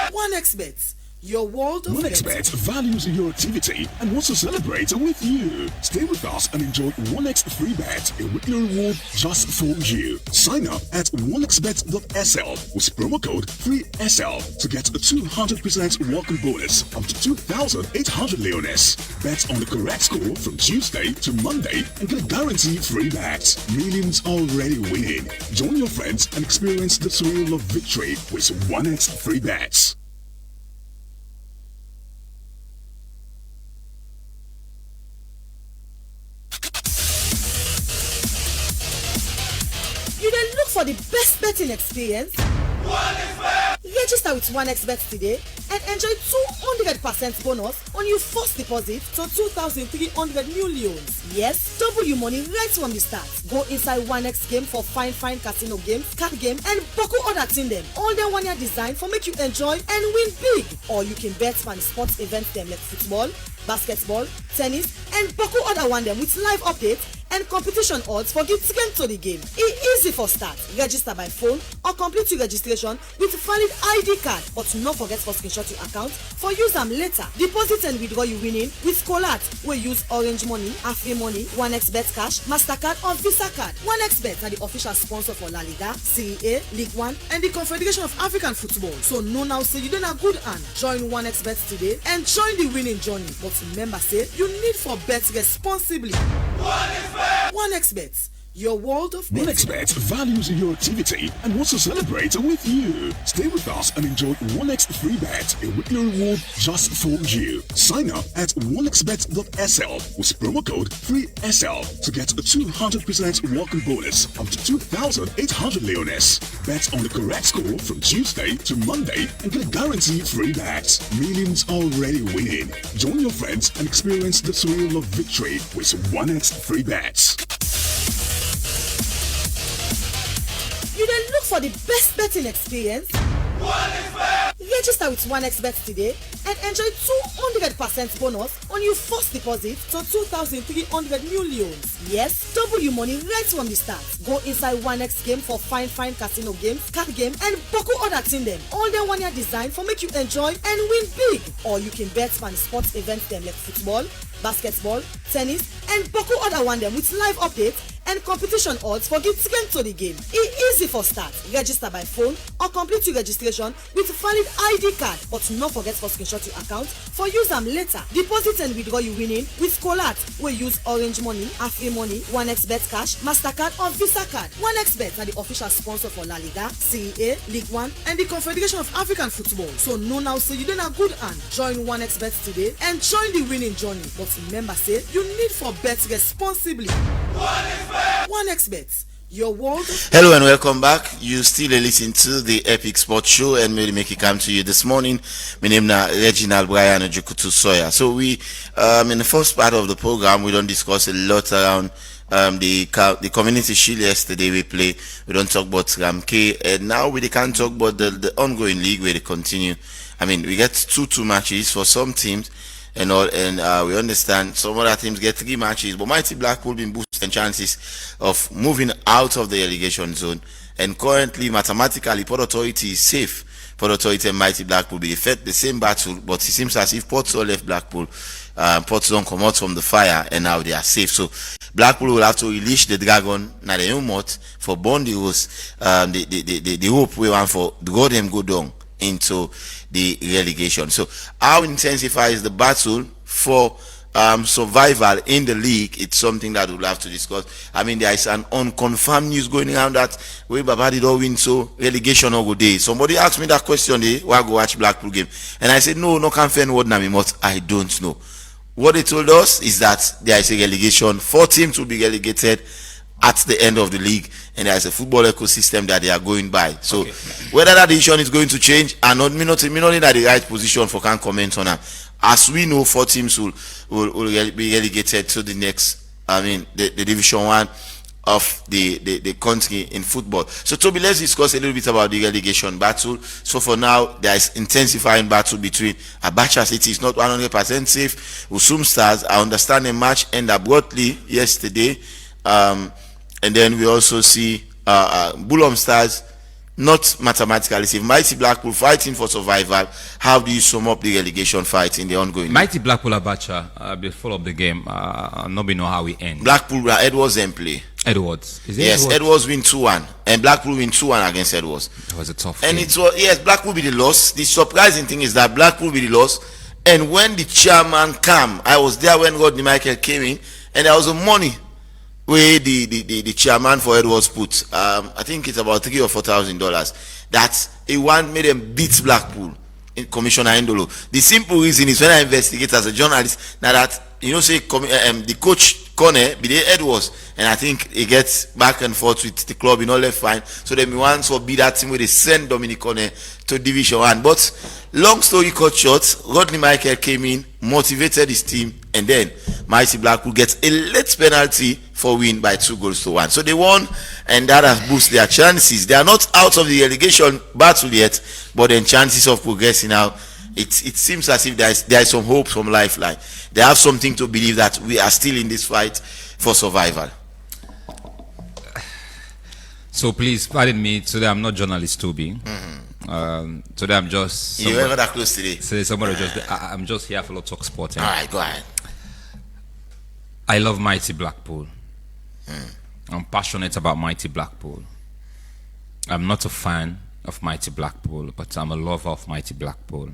1xBet, your world of 1xBet values your activity and wants to celebrate with you. Stay with us and enjoy 1x free bet, a weekly reward just for you. Sign up at 1xbet.sl with promo code 3SL to get a 200% welcome bonus up to 2,800 leones. Bet on the correct score from Tuesday to Monday and get a guaranteed free bet. Millions already winning. Join your friends and experience the thrill of victory with 1x free bets. for the best betting experience? Register with 1xBet today and enjoy 200% bonus on your first deposit to 2,300 new loans. Yes, double your money right from the start. Go inside 1x game for fine casino games, card game, and buckle other thing them. All them 1 year design for make you enjoy and win big. Or you can bet on sports events them like football, basketball, tennis, and buckle other one them with live updates and competition odds for get to the game. It's easy for start. Register by phone or complete your registration with valid ID card, but not forget for screenshot your account for use them later. Deposit and withdraw you winning with Colat. We use Orange Money, Afri Money, 1xBet Cash, Mastercard or Visa card. 1xBet are the official sponsor for La Liga, Serie A, League One, and the Confederation of African Football. So no now say you don't have good hand. Join 1xBet today and join the winning journey. But remember say you need for bet responsibly. 1xBet, your world of betting. 1xBet values your activity and wants to celebrate with you. Stay with us and enjoy 1x free bet, a weekly reward just for you. Sign up at 1xbet.sl with promo code 3SL to get a 200% welcome bonus up to 2,800 leones. Bet on the correct score from Tuesday to Monday and get a guaranteed free bet. Millions already winning. Join your friends and experience the thrill of victory with 1x free bets. You then look for the best betting experience? Register with 1xBet today and enjoy 200% bonus on your first deposit to 2,300 new loans. Yes, double your money right from the start. Go inside 1x game for fine casino games, card game, and buckle other thing them. All them 1 year design for make you enjoy and win big. Or you can bet on sports events them like football, basketball, tennis, and buckle other one them with live updates and competition odds for get to the game. It's easy for start. Register by phone or complete your registration with valid ID card, but not forget for screenshot your account for use them later. Deposit and withdraw you winning with Colat. We use Orange Money, Afri Money, 1xBet Cash, Mastercard or Visa card. 1xBet are the official sponsor for La Liga, Serie A, League One, and the Confederation of African Football. So no now say you don't have good hand. Join 1xBet today and join the winning journey. But remember say you need for bet responsibly. 1xBet, your world of... Hello and welcome back. You still listen to the Epic Sports Show and may make it come to you this morning. My name is Reginald Brian Ojukutu Sawyer. So we in the first part of the program we don't discuss a lot around the community shield. Yesterday we play. We don't talk about Ramke, and now we can't talk about the ongoing league where they continue. I mean, we get two matches for some teams and all, and we understand some other teams get 3 matches, but Mighty Blackpool been boosting chances of moving out of the relegation zone, and currently mathematically Port Authority is safe. Port Authority and Mighty Blackpool be fought the same battle, but it seems as if Port left Blackpool, Port don't come out from the fire, and now they are safe. So Blackpool will have to release the dragon na the new month for Bondi was the hope we want for go them go down into the relegation. So how intensifies the battle for survival in the league? It's something that we'll have to discuss. I mean, there is an unconfirmed news going around that we Baba did all win, so relegation or go day. Somebody asked me that question, why go watch Blackpool game? And I said, no confirm what name, but I don't know. What they told us is that there is a relegation. 4 teams will be relegated at the end of the league, and there is a football ecosystem that they are going by. So whether that decision is going to change, and not in the right position for can comment on that. As we know, 4 teams will be relegated to the next, the Division 1 of the country in football. So Toby, let's discuss a little bit about the relegation battle. So for now, there is intensifying battle between Abacha City is not 100% safe. Usum Stars, I understand a match ended abruptly yesterday. And then we also see Bulham Stars not mathematically safe. Mighty Blackpool fighting for survival. How do you sum up the relegation fight in the ongoing? Mighty Blackpool Abacha, before of the game, nobody know how we end. Blackpool, Edwards and play. Edwards. Is it yes, Edwards win 2-1, and Blackpool win 2-1 against Edwards. It was a tough and game. it was, yes, Blackpool be the loss. The surprising thing is that Blackpool be the loss. And when the chairman came, I was there when Rodney Michael came in, and there was a money where the chairman for Edwards put, I think it's about $3,000 or $4,000, that he made them beat Blackpool in Commissioner Endolo. The simple reason is when I investigate as a journalist, now that say the coach Kone, be the Edwards, and I think he gets back and forth with the club, left fine. So then we want to be that team where they send Dominic Kone to Division 1. But long story cut short, Rodney Michael came in, motivated his team, and then Mighty Blackpool gets a late penalty for win by 2-1. So they won, and that has boosted their chances. They are not out of the relegation battle yet, but then chances of progressing now, it seems as if there is some hope, some lifeline. They have something to believe that we are still in this fight for survival. So please pardon me. Today I'm not journalist Toby. Today I'm just. You were that close today. So somebody I'm just here for Talk Sport. All right, go ahead. I love Mighty Blackpool. I'm passionate about Mighty Blackpool. I'm not a fan of Mighty Blackpool, but I'm a lover of Mighty Blackpool.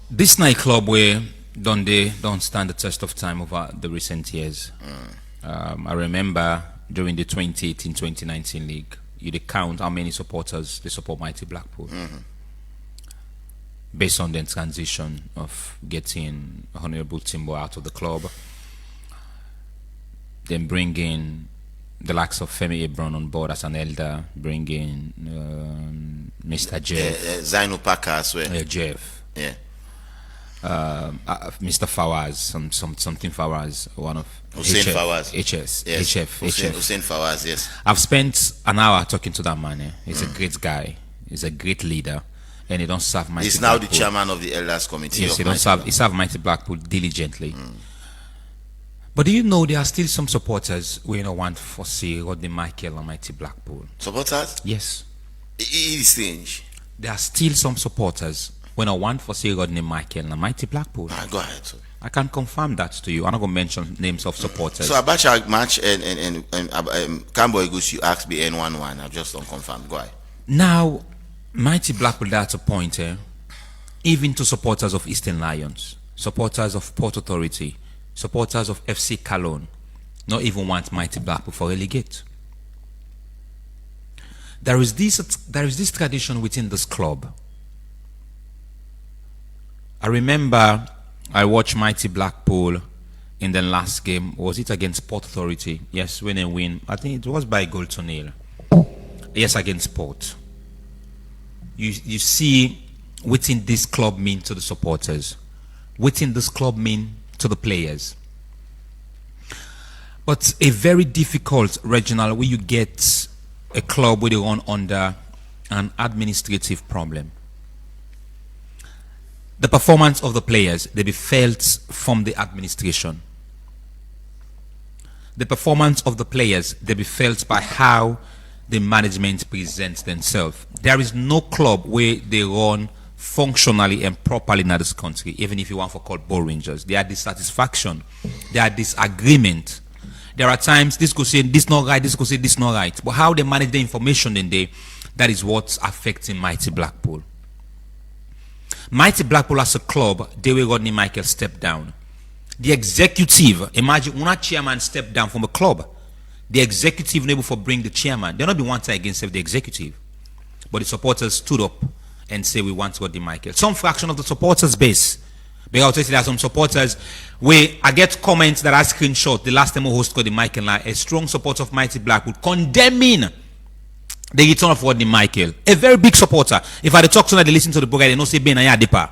This nightclub where don't stand the test of time over the recent years. I remember during the 2018-2019 league, you count how many supporters they support Mighty Blackpool. Based on the transition of getting Honorable Timbo out of the club, then bringing the likes of Femi Ebron on board as an elder, bringing Mr. Jeff. Zainu Parker as well. Jeff. Yeah. Mr. Fawaz, something Fawaz, one of Hussein Fawaz. HS. Yes. HF. Hussein Fawaz, yes. I've spent an hour talking to that man. He's a great guy. He's a great leader. And he don't serve Mighty He's now Blackpool. the chairman of the Elders Committee. Yes, of he served Mighty Blackpool diligently. But do you know there are still some supporters who want to see Rodney Michael and Mighty Blackpool? Supporters? Yes. It is strange. There are still some supporters when I want for say Rodney Michael and Mighty Blackpool. Go ahead. Sorry. I can confirm that to you. I'm not going to mention names of supporters. So Abacha match and Cambo AUGUS, you asked me N11. I've just unconfirmed. Go ahead. Now, Mighty Blackpool, that's a point, even to supporters of Eastern Lions, supporters of Port Authority, supporters of FC Cologne, not even want Mighty Blackpool for relegate. There is this tradition within this club. I remember I watched Mighty Blackpool in the last game. Was it against Port Authority? Yes, when they win. I think it was by goal to nil. Yes, against Port. You see within this club mean to the supporters, within this club mean to the players. But a very difficult regional where you get a club where they run under an administrative problem. The performance of the players, they be felt from the administration. The performance of the players, they be felt by how the management presents themselves. There is no club where they run functionally and properly in this country, even if you want to call Ball Rangers. There are dissatisfaction, there are disagreement. There are times this could say this not right, this could say this not right. But how they manage the information in there, that is what's affecting Mighty Blackpool. Mighty Blackpool as a club, they will Rodney Michael step down. The executive, imagine when a chairman step down from a club, the executive unable for bring the chairman. They're not be one side against the executive. But the supporters stood up and say we want Rodney Michael. Some fraction of the supporters base. Because there are some supporters where I get comments that I screenshot the last time we host Rodney Michael, a strong supporter of Mighty Blackpool condemning the return of Rodney Michael. A very big supporter. If I talk to them, they listen to the program, they know say Ben Ayadipa.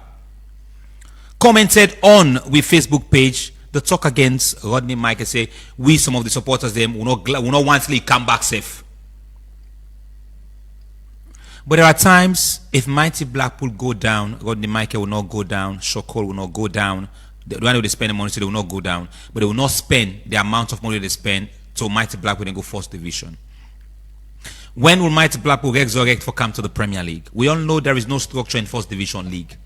Commented on with Facebook page the talk against Rodney Michael, say we some of the supporters them will not want to come back safe. But there are times if Mighty Blackpool go down, Rodney Michael will not go down, Shokol will not go down. The one they spend the money, so they will not go down, but they will not spend the amount of money they spend. So Mighty Blackpool then go first division. When will Mighty Blackpool resurrect for come to the Premier League? We all know there is no structure in first division league.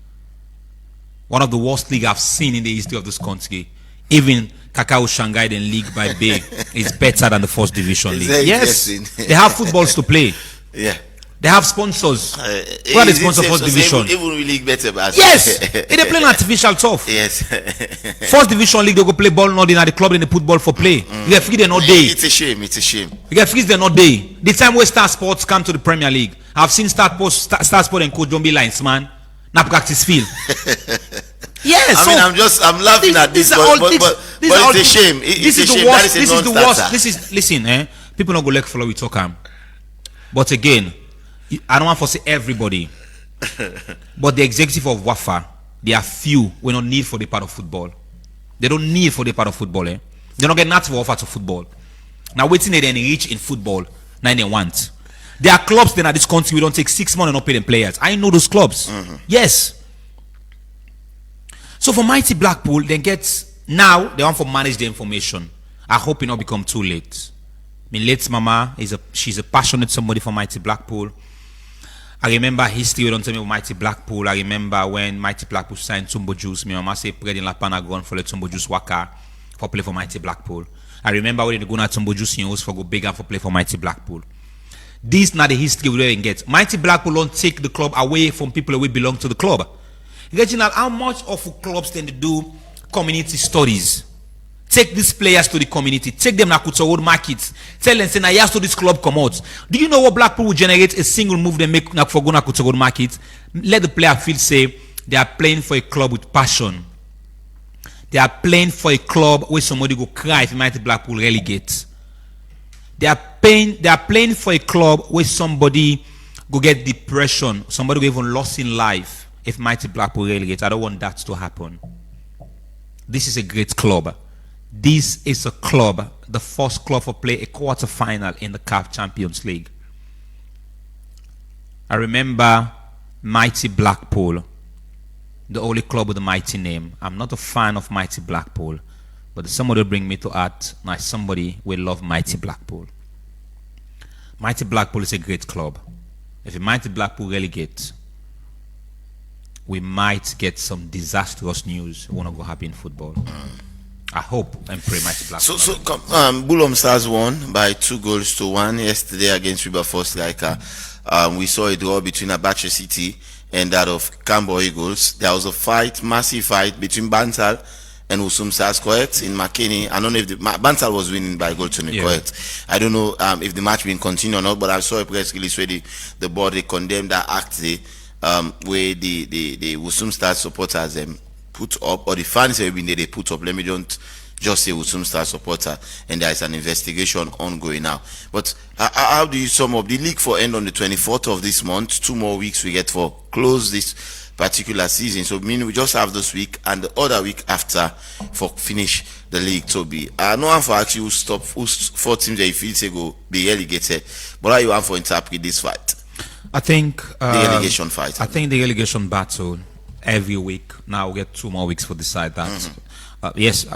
One of the worst league I've seen in the history of this country. Even Kakao Shanghai then league by Bay is better than the first division league. Yes, they have footballs to play. Yeah. They have sponsors. Who are the sponsors for first division? Even we league better, but yes, they play artificial turf. Yes. First division league they go play ball not in at the club, then they put ball for play. You get free they're not day. It's a shame. It's a shame. You get free they're not day. The time where Star Sports come to the Premier League, I've seen Star Sport and Coach John B. Lines, man. Now practice field. Yes. I'm laughing at this, but it's a shame. It's a shame. That is a non-starter. Listen, people don't go like follow we talk. But again, I don't want to say everybody, but the executive of WAFA, there are few we don't need for the part of football. They don't need for the part of football. They don't get nothing for offer to football. Now waiting they then reach in football, now they want. There are clubs then at this country we don't take 6 months and not pay them players. I know those clubs. Yes. So for Mighty Blackpool, they get now they want to manage the information. I hope it not become too late. Late mama she's a passionate somebody for Mighty Blackpool. I remember history we don't tell me about Mighty Blackpool. I remember when Mighty Blackpool signed Tumbo Juice. My mama say Predin Lapana gone for the Tumbo Juice Waka for play for Mighty Blackpool. I remember when they go na Tumbo Juice for go bigger for play for Mighty Blackpool. This not the history we don't get. Mighty Blackpool don't take the club away from people who belong to the club. Reginald, how much of clubs tend to do community studies? Take these players to the community. Take them to Kuta Road markets. Tell them, say, yes, to this club come out. Do you know what Blackpool will generate a single move they make for going to Kuta Road market? Let the player feel say they are playing for a club with passion. They are playing for a club where somebody go cry if Mighty Blackpool relegate. They are playing for a club where somebody go get depression. Somebody go even lost in life if Mighty Blackpool relegate. I don't want that to happen. This is a great club. This is a club, the first club to play a quarter-final in the CAF Champions League. I remember Mighty Blackpool, the only club with a mighty name. I'm not a fan of Mighty Blackpool, but somebody bring me to art. Now somebody will love Mighty Blackpool. Mighty Blackpool is a great club. If a Mighty Blackpool relegate, we might get some disastrous news. We want to go happy in football. I hope and pray Mighty Blackpool. So Bulham Stars won by 2-1 yesterday against Wilberforce Striker. We saw a draw between Abacha City and that of Cambo Eagles. There was a fight, massive fight between Bantal and Usum Stars, correct? In McKinney. I don't know if Bantal was winning by a goal to me, correct? I don't know if the match will continue or not, but I saw a press release where the board they condemned that act where the Usum Stars supporters put up, or the fans have been there, they put up. Let me don't just say Usum Star supporter, and there is an investigation ongoing now. But how do you sum up the league for end on the 24th of this month? 2 more weeks we get for close this particular season. So meaning we just have this week and the other week after for finish the league to be. No one for actually who's 4 teams that you feel say go be relegated. But how you want for interpret this fight? I think the relegation fight. I think the relegation battle every week. Now we get 2 more weeks for decide that. Yes,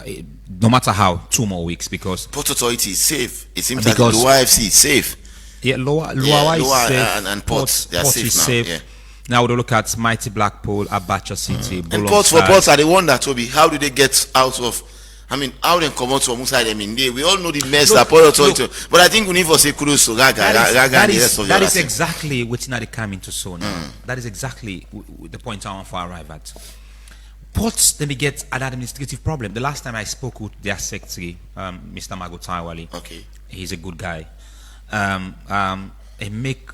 no matter how, 2 more weeks because Port Authority is safe. It seems like Lower FC is safe. Yeah, Lower is safe. And Port, they are safe now. Yeah. Now we look at Mighty Blackpool, Abacha City, and Port are the one that Toby. How do they get out of? I mean, how they come out from inside them in there? We all know the mess that Port Authority. But I think we need to say kudos to Gaga and the rest of the That is exactly what's not coming to so now. That is exactly the point I want to arrive at. Ports then they get an administrative problem. The last time I spoke with their secretary, Mr. Magotawali, he's a good guy. He make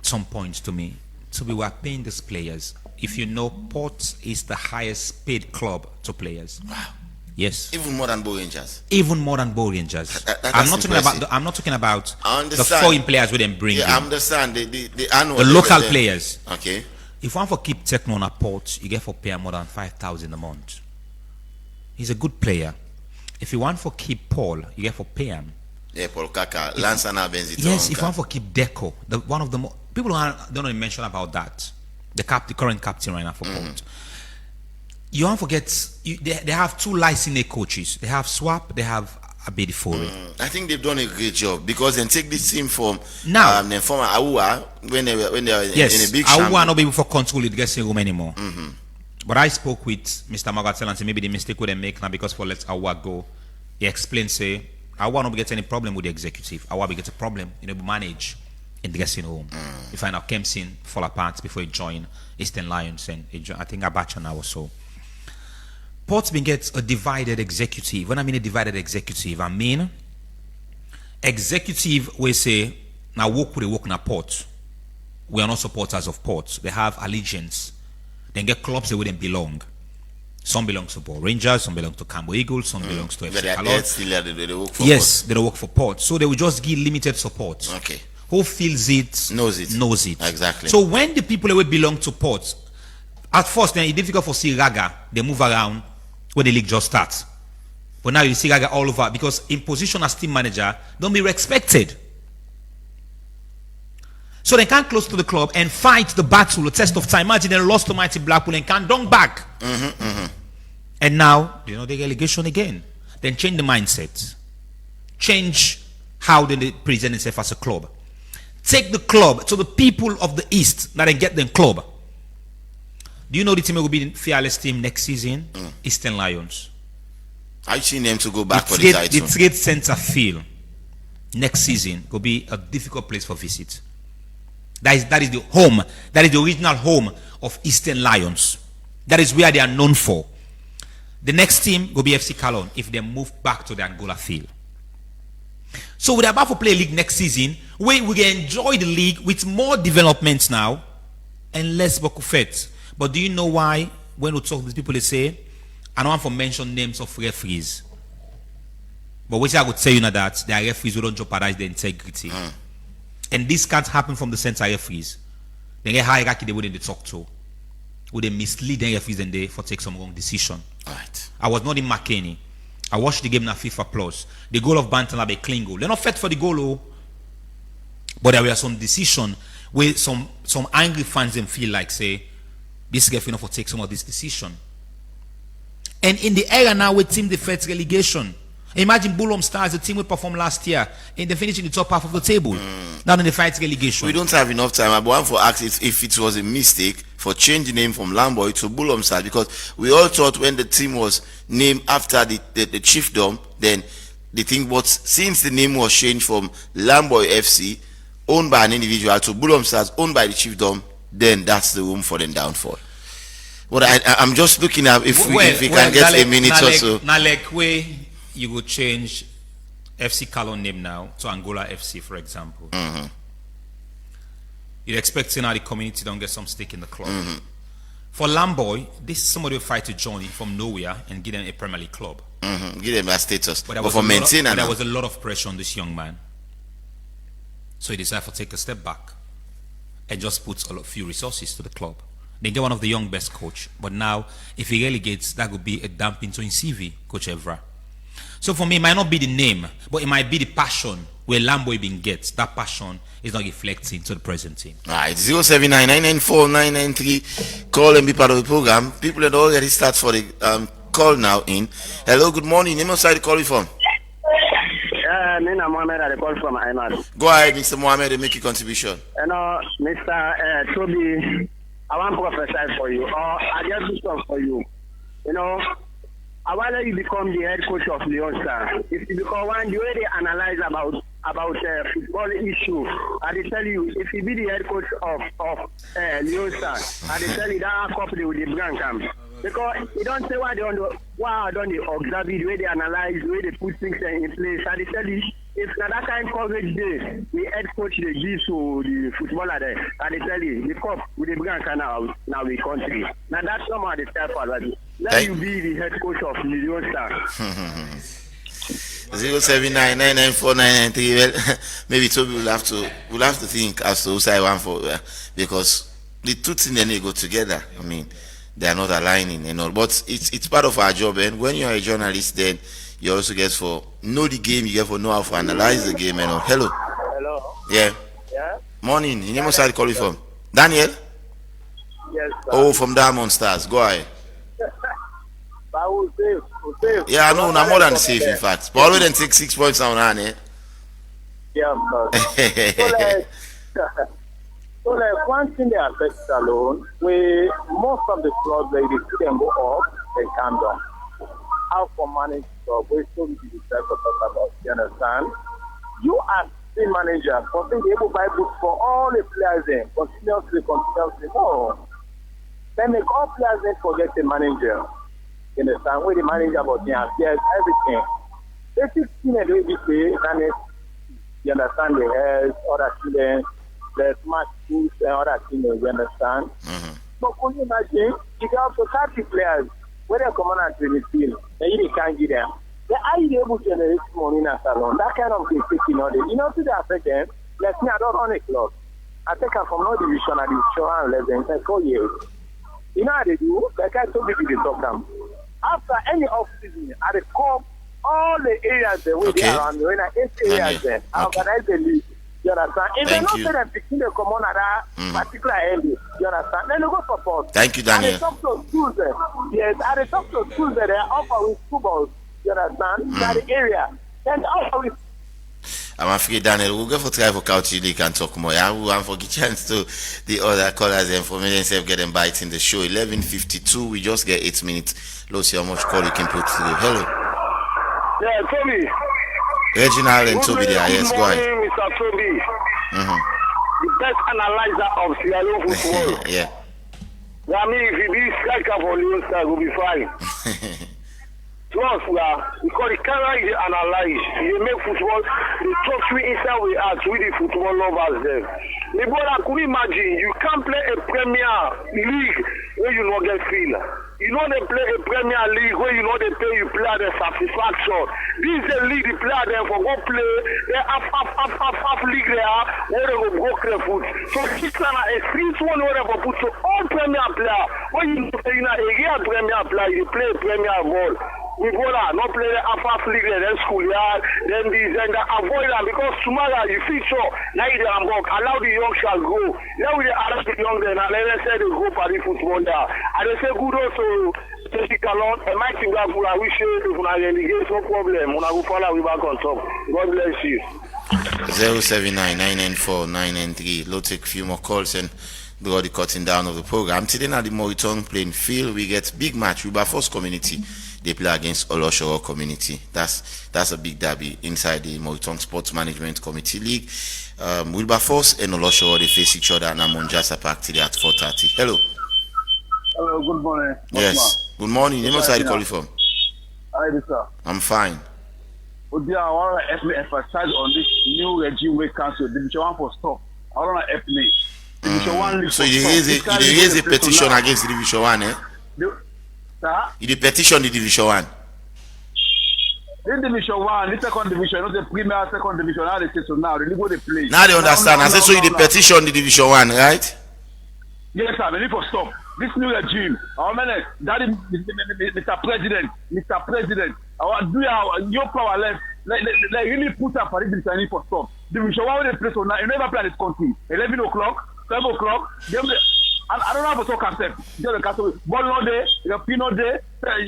some points to me. So we were paying these players. If you know, Ports is the highest paid club to players. Wow. Yes. Even more than Bow Rangers. Even more than Bow Rangers. I'm not talking about the foreign players we then bring. Yeah, I understand the annual. The local players. Okay. If one for keep Techno on a port, you get for pay more than 5,000 a month. He's a good player. If you want for keep Paul, you get for pay him. Yeah, Paul Kaka, Lansana Benziton. Yes, if one for keep Deco, one of the people don't even mention about that. The current captain right now for Port. You won't forget they have 2 licensed coaches. They have Swap, they have Abedi Fori. I think they've done a great job because they take this team from now from Aua when they were in a big Aua not be able to control the dressing room anymore. But I spoke with Mr. Magatel and said maybe the mistake would they make now because for let Aua go. He explained say Aua not get any problem with the executive. Aua get a problem, manage in the dressing room. You find out Kempson fall apart before he join Eastern Lions and I think Abacha now or so. Port's been gets a divided executive. When I mean a divided executive, I mean executive we say now work with the work na Port. We are not supporters of Port. They have allegiance. Then get clubs that wouldn't belong. Some belong to Ball Rangers, some belong to Cambo Eagles, some belongs to FC They work for yes, they don't work for Port. So they will just give limited support. Okay. Who feels it knows it. Exactly. So when the people who belong to Port, at first then it's difficult for see Raga. They move around when the league just starts. But now you see Raga all over because in position as team manager, don't be respected. So they can't close to the club and fight the battle, the test of time. Imagine they lost to mighty Blackpool and can't dunk back. And now, the relegation again. Then change the mindset. Change how they present themselves as a club. Take the club to the people of the East that they get them club. Do you know the team will be the fearless team next season? Eastern Lions. I've seen them to go back for the title. The trade center field next season will be a difficult place for visit. That is the home. That is the original home of Eastern Lions. That is where they are known for. The next team will be FC Cologne if they move back to the Angola field. So we're about to play a league next season where we can enjoy the league with more developments now and less Bokufet. But do you know why when we talk to these people they say, I don't want to mention names of referees. But what I would say that there are referees who don't jeopardize the integrity. And this can't happen from the center referees. They get hierarchy they wouldn't talk to. Would they mislead the referees and they for take some wrong decision. Right. I was not in McKinney. I watched the game na FIFA Plus. The goal of Bantam be a clean goal. They're not fit for the goal, but there were some decision where some angry fans them feel like say this guy enough for take some of this decision. And in the era now with team defeats relegation. Imagine Bulham Stars, the team we performed last year, and they finished in the top half of the table. Now in the fight relegation. We don't have enough time. I want to ask if it was a mistake for changing the name from Lamboy to Bulham Stars, because we all thought when the team was named after the chiefdom, then the thing was, since the name was changed from Lamboy FC, owned by an individual, to Bulham Stars, owned by the chiefdom, then that's the room for the downfall. But I'm just looking at if we can get a minute or so. Now, like way you would change FC Cologne name now to Angola FC, for example. You're expecting now the community don't get some stake in the club. For Lamboy, this is somebody who fight to join from nowhere and give them a Premier League club. Give them that status. But there was a lot of pressure on this young man. So he decided to take a step back and just put a few resources to the club. They get one of the young best coach. But now, if he relegates, that would be a dump into his CV, Coach Evra. So for me, it might not be the name, but it might be the passion where Lamboy being gets. That passion is not reflecting to the present team. Alright, 079994993. Call and be part of the program. People had already started for the call now in. Hello, good morning. Name of side call you from? Nina Mohammed, I call from Ahmad. Go ahead, Mr. Mohammed, and make your contribution. Mr. Toby, I want to prophesy for you, or I just do something for you. I want you become the head coach of Leon Star. If you become one, the way they analyze about football issue, I tell you, if you be the head coach of Leon Star, I tell you that couple with the brand camp. Because you don't say why they don't observe the way they analyze, the way they put things in place. I tell you, if that kind of coverage day, the head coach they give to the footballer there, I tell you, the cup with the brand can now we country. Now that's somehow the step already. Let you be the head coach of Leon Star. 079994993. Well, maybe Toby will have to think as to who I want for because the two things then they go together. I mean, they are not aligning and all, but it's part of our job. And when you are a journalist, then you also get for know the game. You get for know how to analyze the game and all. Hello. Yeah. Morning. You name side call you from? Daniel. Yes. Sir. Oh, from Diamond Stars. Go ahead. Yeah, I know. Now more than safe, in fact. But already take 6 points down, eh? Yeah, So one thing they affect alone, where most of the clubs they see them go up, they come down. How for manage club, we still be the type of talk about. You understand? You as team manager, for being able to buy books for all the players in continuously. No. They make all players then forget the manager. You understand? Where the manager about the affairs, everything. They keep seeing it every day, and you understand the health, other students. The smart schools and other things, you understand? But can you imagine, you have to 30 players, when they come on to the field, they can't get them. They are able to generate money in a salon. That kind of thing taking on it. You know, to the affect them, let's me, I don't run a club. I take her from no division at the show and let them say 4 years. You know how they do? They can't so big to talk them. After any off season, I come all the areas that we around when I 8 areas there, I organize the league. You understand? If they not say that picking the come on at that particular area, you understand? Then you go support. Thank you, Daniel. At the top of schools there, yes, at the top of schools there, they offer with footballs. You understand? That the area. Then offer with. I'm afraid, Daniel, we'll go for try for couch you can talk more. Yeah, we'll for give chance to the other callers and for me themselves get them bites in the show. 11:52, we just get 8 minutes. Let's see how much call you can put through. Hello. Yeah, Toby. Reginald and Toby there, yes, go ahead. Mr. Toby. The best analyzer of Sierra Leone football. Yeah. I mean, if you be striker for Leon Star, will be fine. Plus, because the camera is analyzed, you make football, the talk we inside we ask with the football lovers there. The brother, could you imagine, you can't play a Premier League where you not get feel. You know they play a Premier League where you know they pay you player the satisfaction. This is a league the player there for go play the half league there where they go play foot. So this is a street one where they put so all Premier player when you play in a real Premier player you play Premier ball. We go there, not play the half league there, then schoolyard, then this and that. Avoid that because tomorrow you feel so now you allow the young shall go. Now we allow the young then and let them say they go for the football there. And they say good also and my thing that I wish you if I relegate no problem. When I go follow we back on top. God bless you. 079-994-993. We'll take a few more calls and do the cutting down of the program. Today at the Moriton playing field, we get big match with our first community. They play against Oloshoro community. That's a big derby inside the Moriton Sports Management Committee League. Wilberforce and Oloshoro they face each other at Namonjasa Park today at 4:30. Hello. Hello, good morning. Yes. Good morning. Name side call you from? Hi, sir. I'm fine. But I want to emphasize on this new regime we cancel. Division 1 for stop. I want to help me. Division 1 league so for you raise a petition against the Division 1, eh? Sir? You petition the Division 1. In Division 1, the second division, not the premier second division, now they say so now. They go they play. Now they understand. I said so you petition the Division 1, right? Yes, sir. We need for stop. This new regime, our man, Daddy, Mr. President, our do your power left. Like really put up for this division for stop. Division 1 they play so now. You never play this country. 11 o'clock, 12 o'clock. I don't know how to talk concept. Just the castle. Ball no day, Pino day.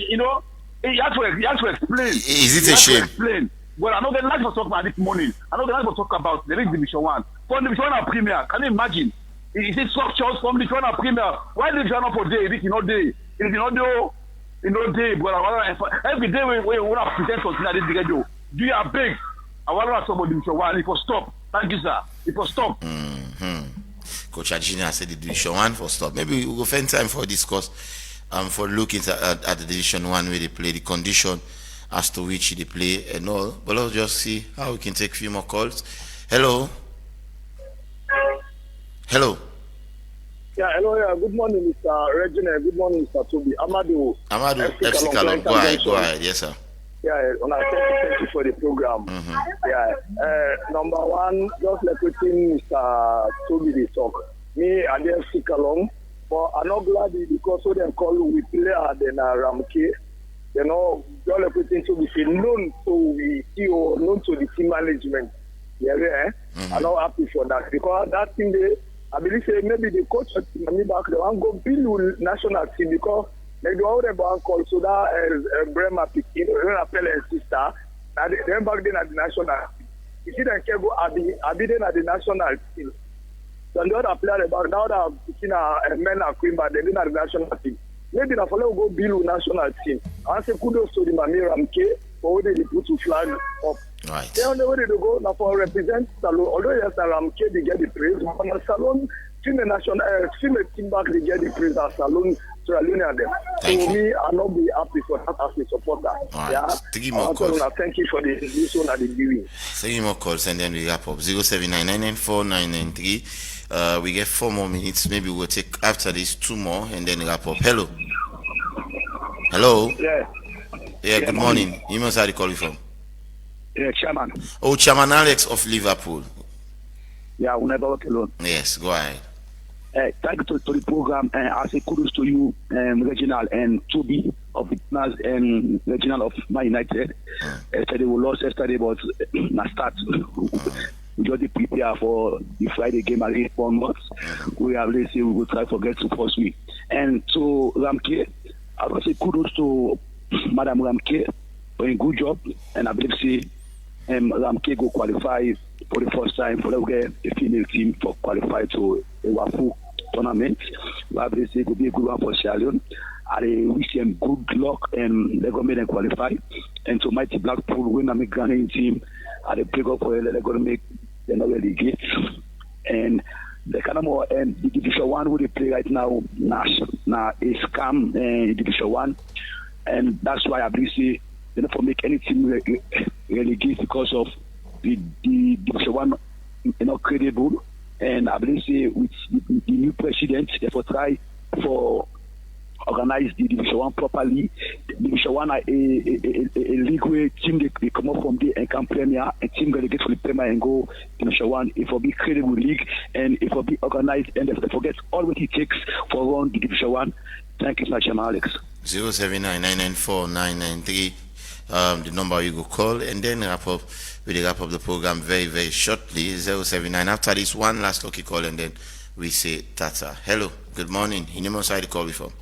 You know, he has to explain. Is it a shame? Explain. Well, I'm not going to talk about this morning. I'm not going to talk about the Division 1. For Division 1 Premier, can you imagine? Is it structures from Division 1 Premier? Why Division 1 for day? If you know day, if you know day, but every day we want to present something like this. Do you have big? I want to talk about Division 1. It will stop. Thank you, sir. It will stop. Coach Ajina said the Division 1 for stop. Maybe we'll go find time for discuss for looking at the Division 1 where they play, the condition as to which they play and all. But let's just see how we can take a few more calls. Hello. Hello. Yeah, hello, yeah. Good morning, Mr. Reginald. Good morning, Mr. Toby. Amadou, FC Kalon. Go ahead. Yes, sir. Yeah, thank you for the program. Yeah, number one, just like within Mr. Toby they talk. Me and the FC Kalon, but I'm not glad because so they call we play at the Ramke. You know, just like within Toby say known to we CEO, known to the team management. Yeah, I'm not happy for that because that thing they. I believe maybe the coach at me back they want go build national team because like the other bank call so that Bremer picking and sister and then back then at the national team. You see them can go at the national team. So the other player about now that picking men are queen but they didn't at the national team. Maybe the follow go build national team. I say kudos to the Mami Ramke for what they put to flag up. Right. They on the way to go now for represent Salon. Although yes, Ramke they get the praise, but Salon, team team back they get the praise as Salon to Aluna them. So me, I not be happy for that as a supporter. Right. Yeah. Three more calls. Thank you for this one at the viewing. 3 more calls and then we wrap up. 079-994-993. We get 4 more minutes. Maybe we'll take after this 2 more and then wrap up. Hello. Hello. Yeah. Yeah, good morning. You must have call you from. Yeah, Chairman. Oh, Chairman Alex of Liverpool. Yeah, we'll never work alone. Yes, go ahead. Thank you to the program. I say kudos to you, Reginald and Toby of the Reginald of Man United. Yesterday we lost yesterday, but na start. We just prepare for the Friday game against Bournemouth. We have let's say we will try to get to first week. And so Ramke, I want to say kudos to Madam Ramke for a good job, and I believe say Ramke go qualify for the first time for the female team for qualify to a WAFU tournament. We have say could be a good one for Sierra Leone. I wish them good luck and they're going to qualify. And so Mighty Blackpool win a Ghanaian team. They play up for they're going to make the relegate. And the kind of more the Division 1 who they play right now is scam Division 1. And that's why I believe say they don't make any team relegate because of the Division 1 credible. And I believe say with the new president, therefore try for organize the Division 1 properly. Division 1 are a league where team they come up from there and come Premier, and team going to get for the Premier and go Division 1. It will be credible league and it will be organized and they forget all what it takes for run the Division 1. Thank you, Chairman Alex. 079-994-993. The number you go call and then wrap up the program very, very shortly. 079. After this one last lucky call and then we say Tata. Hello, good morning. In your side the call before.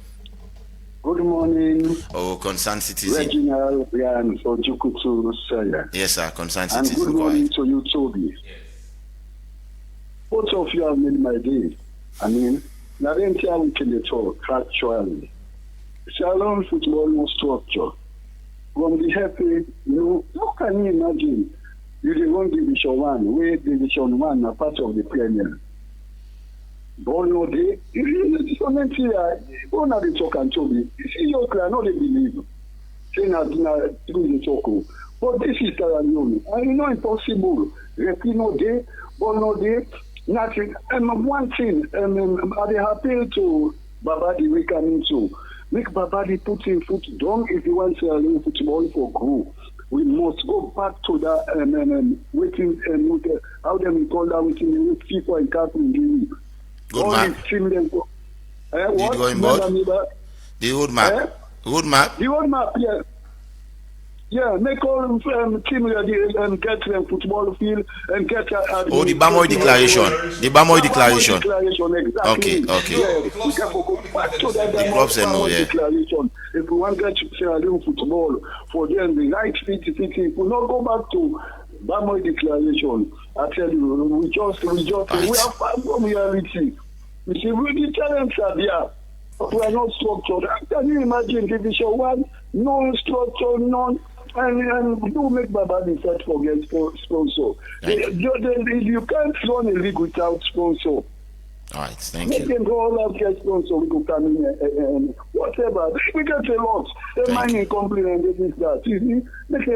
Good morning. Oh, concerned citizen. Reginald and for Jukutu Sanya. Yes, sir, concerned And citizen. good morning to you, Toby. Yes. Both of you have made my day. I mean, now the entire weekend at all, factually. Shalom football no structure. From the happy, how can you imagine you the one Division 1, where Division 1 are part of the Premier? Ball no day, if you comment here, go now the talk and Toby. You see your clan, no they believe. Saying as through the talk. But this is Sierra Leone. And you know impossible. Referee no day, ball no day, nothing. And one thing, I appeal to Babadi we come into. Make Babadi put in foot down if you want Sierra Leone football for grow. We must go back to that waiting how them we call that waiting with FIFA and CAF in Guinea. Good map. Did go in board? The old map. Good map. The old map, yeah. Yeah, make all team ready and get them football field and get the Bamoy declaration. The Bamoy declaration. Exactly. Okay. Yeah, we can go back to that Bamoy declaration. If we want to get Sierra Leone football for them, the right fit, we will not go back to Bamoy declaration. I tell you, we are far from reality. You see, the talents are there. But we are not structured. Can you imagine Division 1? No structure, none. And do make Babadi set for get sponsor. You can't run a league without sponsor. All right, thank you. Make them go all out get sponsor. We could come in and whatever. We get a lot. The mining company and this that. You see, make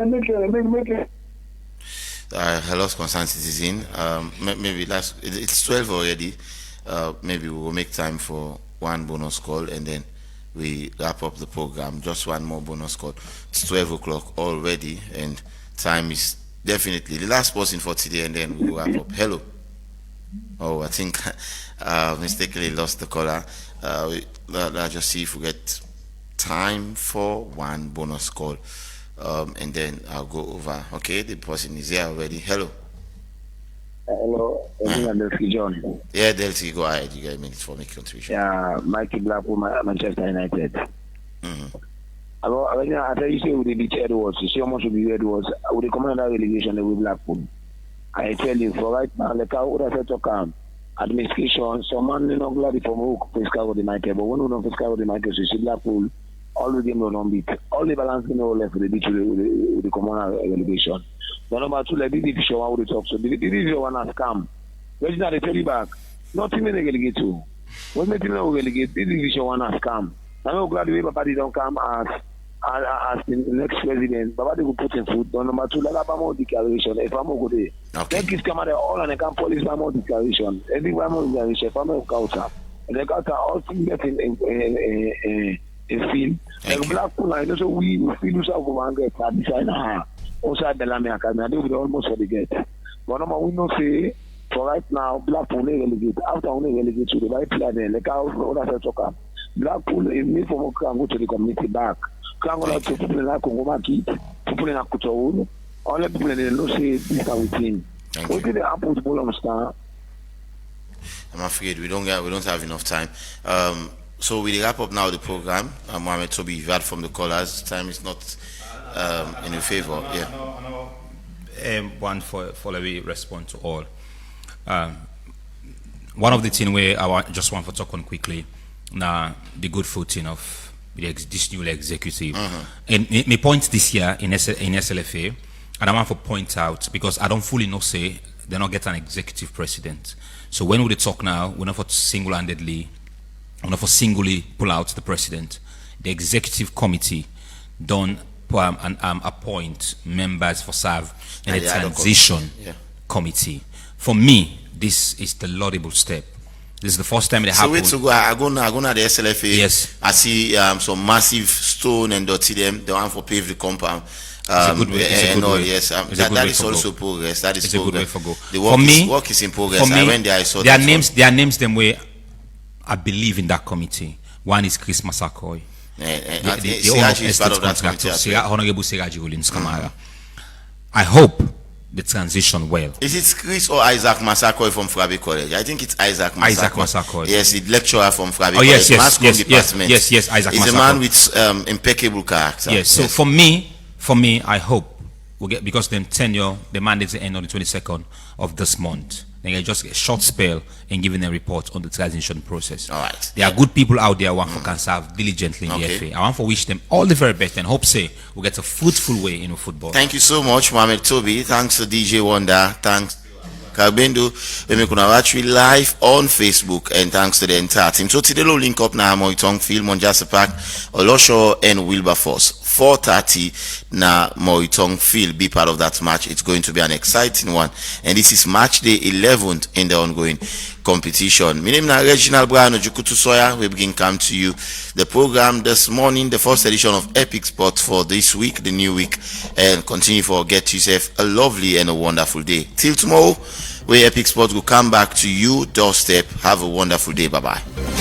it. I lost concerned citizen. Maybe it's 12 already. Maybe we will make time for one bonus call and then we wrap up the program. Just one more bonus call. It's 12 o'clock already and time is definitely the last person for today and then we'll wrap up. Hello. Oh, I think mistakenly lost the caller. Let's just see if we get time for one bonus call and then I'll go over. Okay, the person is here already. Hello. Hello, Delcy John. Yeah, Delcy, go ahead. You got a minute for me contribution. Yeah, Mikey Blackpool, Manchester United. I tell you, say, with the beach Edwards, you see how much will be Edwards, with the commander relegation with Blackpool. I tell you, for right now, like I would have said to come, administration, someone not glad from who fiscal with the United, but when we don't fiscal with the United, you see Blackpool, all the game on beat, all the balance in all left with the beach with the commander relegation. The number 2, like the Division 1 would talk. So the Division 1 has come. Reginald, they tell you back. Nothing they relegate to. When they tell you relegate, the Division 1 has come. I'm glad the way Babadi don't come as the next president. Babadi will put in foot. The number 2, like Bamo declaration. If I'm go there. Okay. Then come out all and they can police Bamo declaration. Every Bamo declaration, if I'm a culture. And they got all things getting a field. Like Blackpool, I know so we feel us have one get at design outside the Lamy Academy, and they will almost for the get. But no, we know say for right now, Blackpool they relegate. After we relegate to the right player, then like how other soccer. Blackpool is made for can go to the community back. Can go to people in the Congo market, people in the Kuchao, all the people in the no say this are within. What did they happen to Bolon Star? I'm afraid we don't have enough time. So we wrap up now the program. Mohamed Toby, you've heard from the callers. Time is not in your favor. Yeah. One for we respond to all. One of the things where I just want to talk on quickly now, the good footing of this new executive. And my point this year in SLFA, and I want to point out because I don't fully know say they not get an executive president. So when we talk now, we're not for single-handedly, we're not for singly pull out the president. The executive committee don't appoint members for serve in a transition committee. For me, this is the laudable step. This is the first time it happened. So wait to go. I go to the SLFA. Yes. I see some massive stone and dirty them. They want to pave the compound. It's a good way. Yes, that is also progress. That is a good way for go. The work is in progress. For me, I went there. I saw their names them way I believe in that committee. One is Chris Masakoy. The owner of Estate Contractor, Honorable Siraji Rollins Kamara. I hope the transition well. Is it Chris or Isaac Masakoy from Frabe College? I think it's Isaac Masakoy. Isaac Masakoy. Yes, the lecturer from Frabe College. Yes, Isaac Masakoy. He's a man with impeccable character. Yes, so for me, I hope we'll get, because the tenure, the mandate's end on the 22nd of this month. Then I just get a short spell and giving a report on the transition process. All right. There are good people out there who can serve diligently in the FA. I want to wish them all the very best and hope we'll get a fruitful way in football. Thank you so much, Mohamed Toby. Thanks to DJ Wonder. Thanks Kabendo. We make watch we live on Facebook, and thanks to the entire team. So today we'll link up now Moitong Field, Monjasa Park, Olosho and Wilberforce. 4:30 na Moitong Field. Be part of that match. It's going to be an exciting one. And this is match day 11th in the ongoing competition. My name is Reginald Brian Ojukutu Soya. We begin come to you the program this morning, the first edition of Epic Sport for this week, the new week, and continue for get yourself a lovely and a wonderful day. Till tomorrow, where Epic Sport will come back to you doorstep. Have a wonderful day. Bye bye.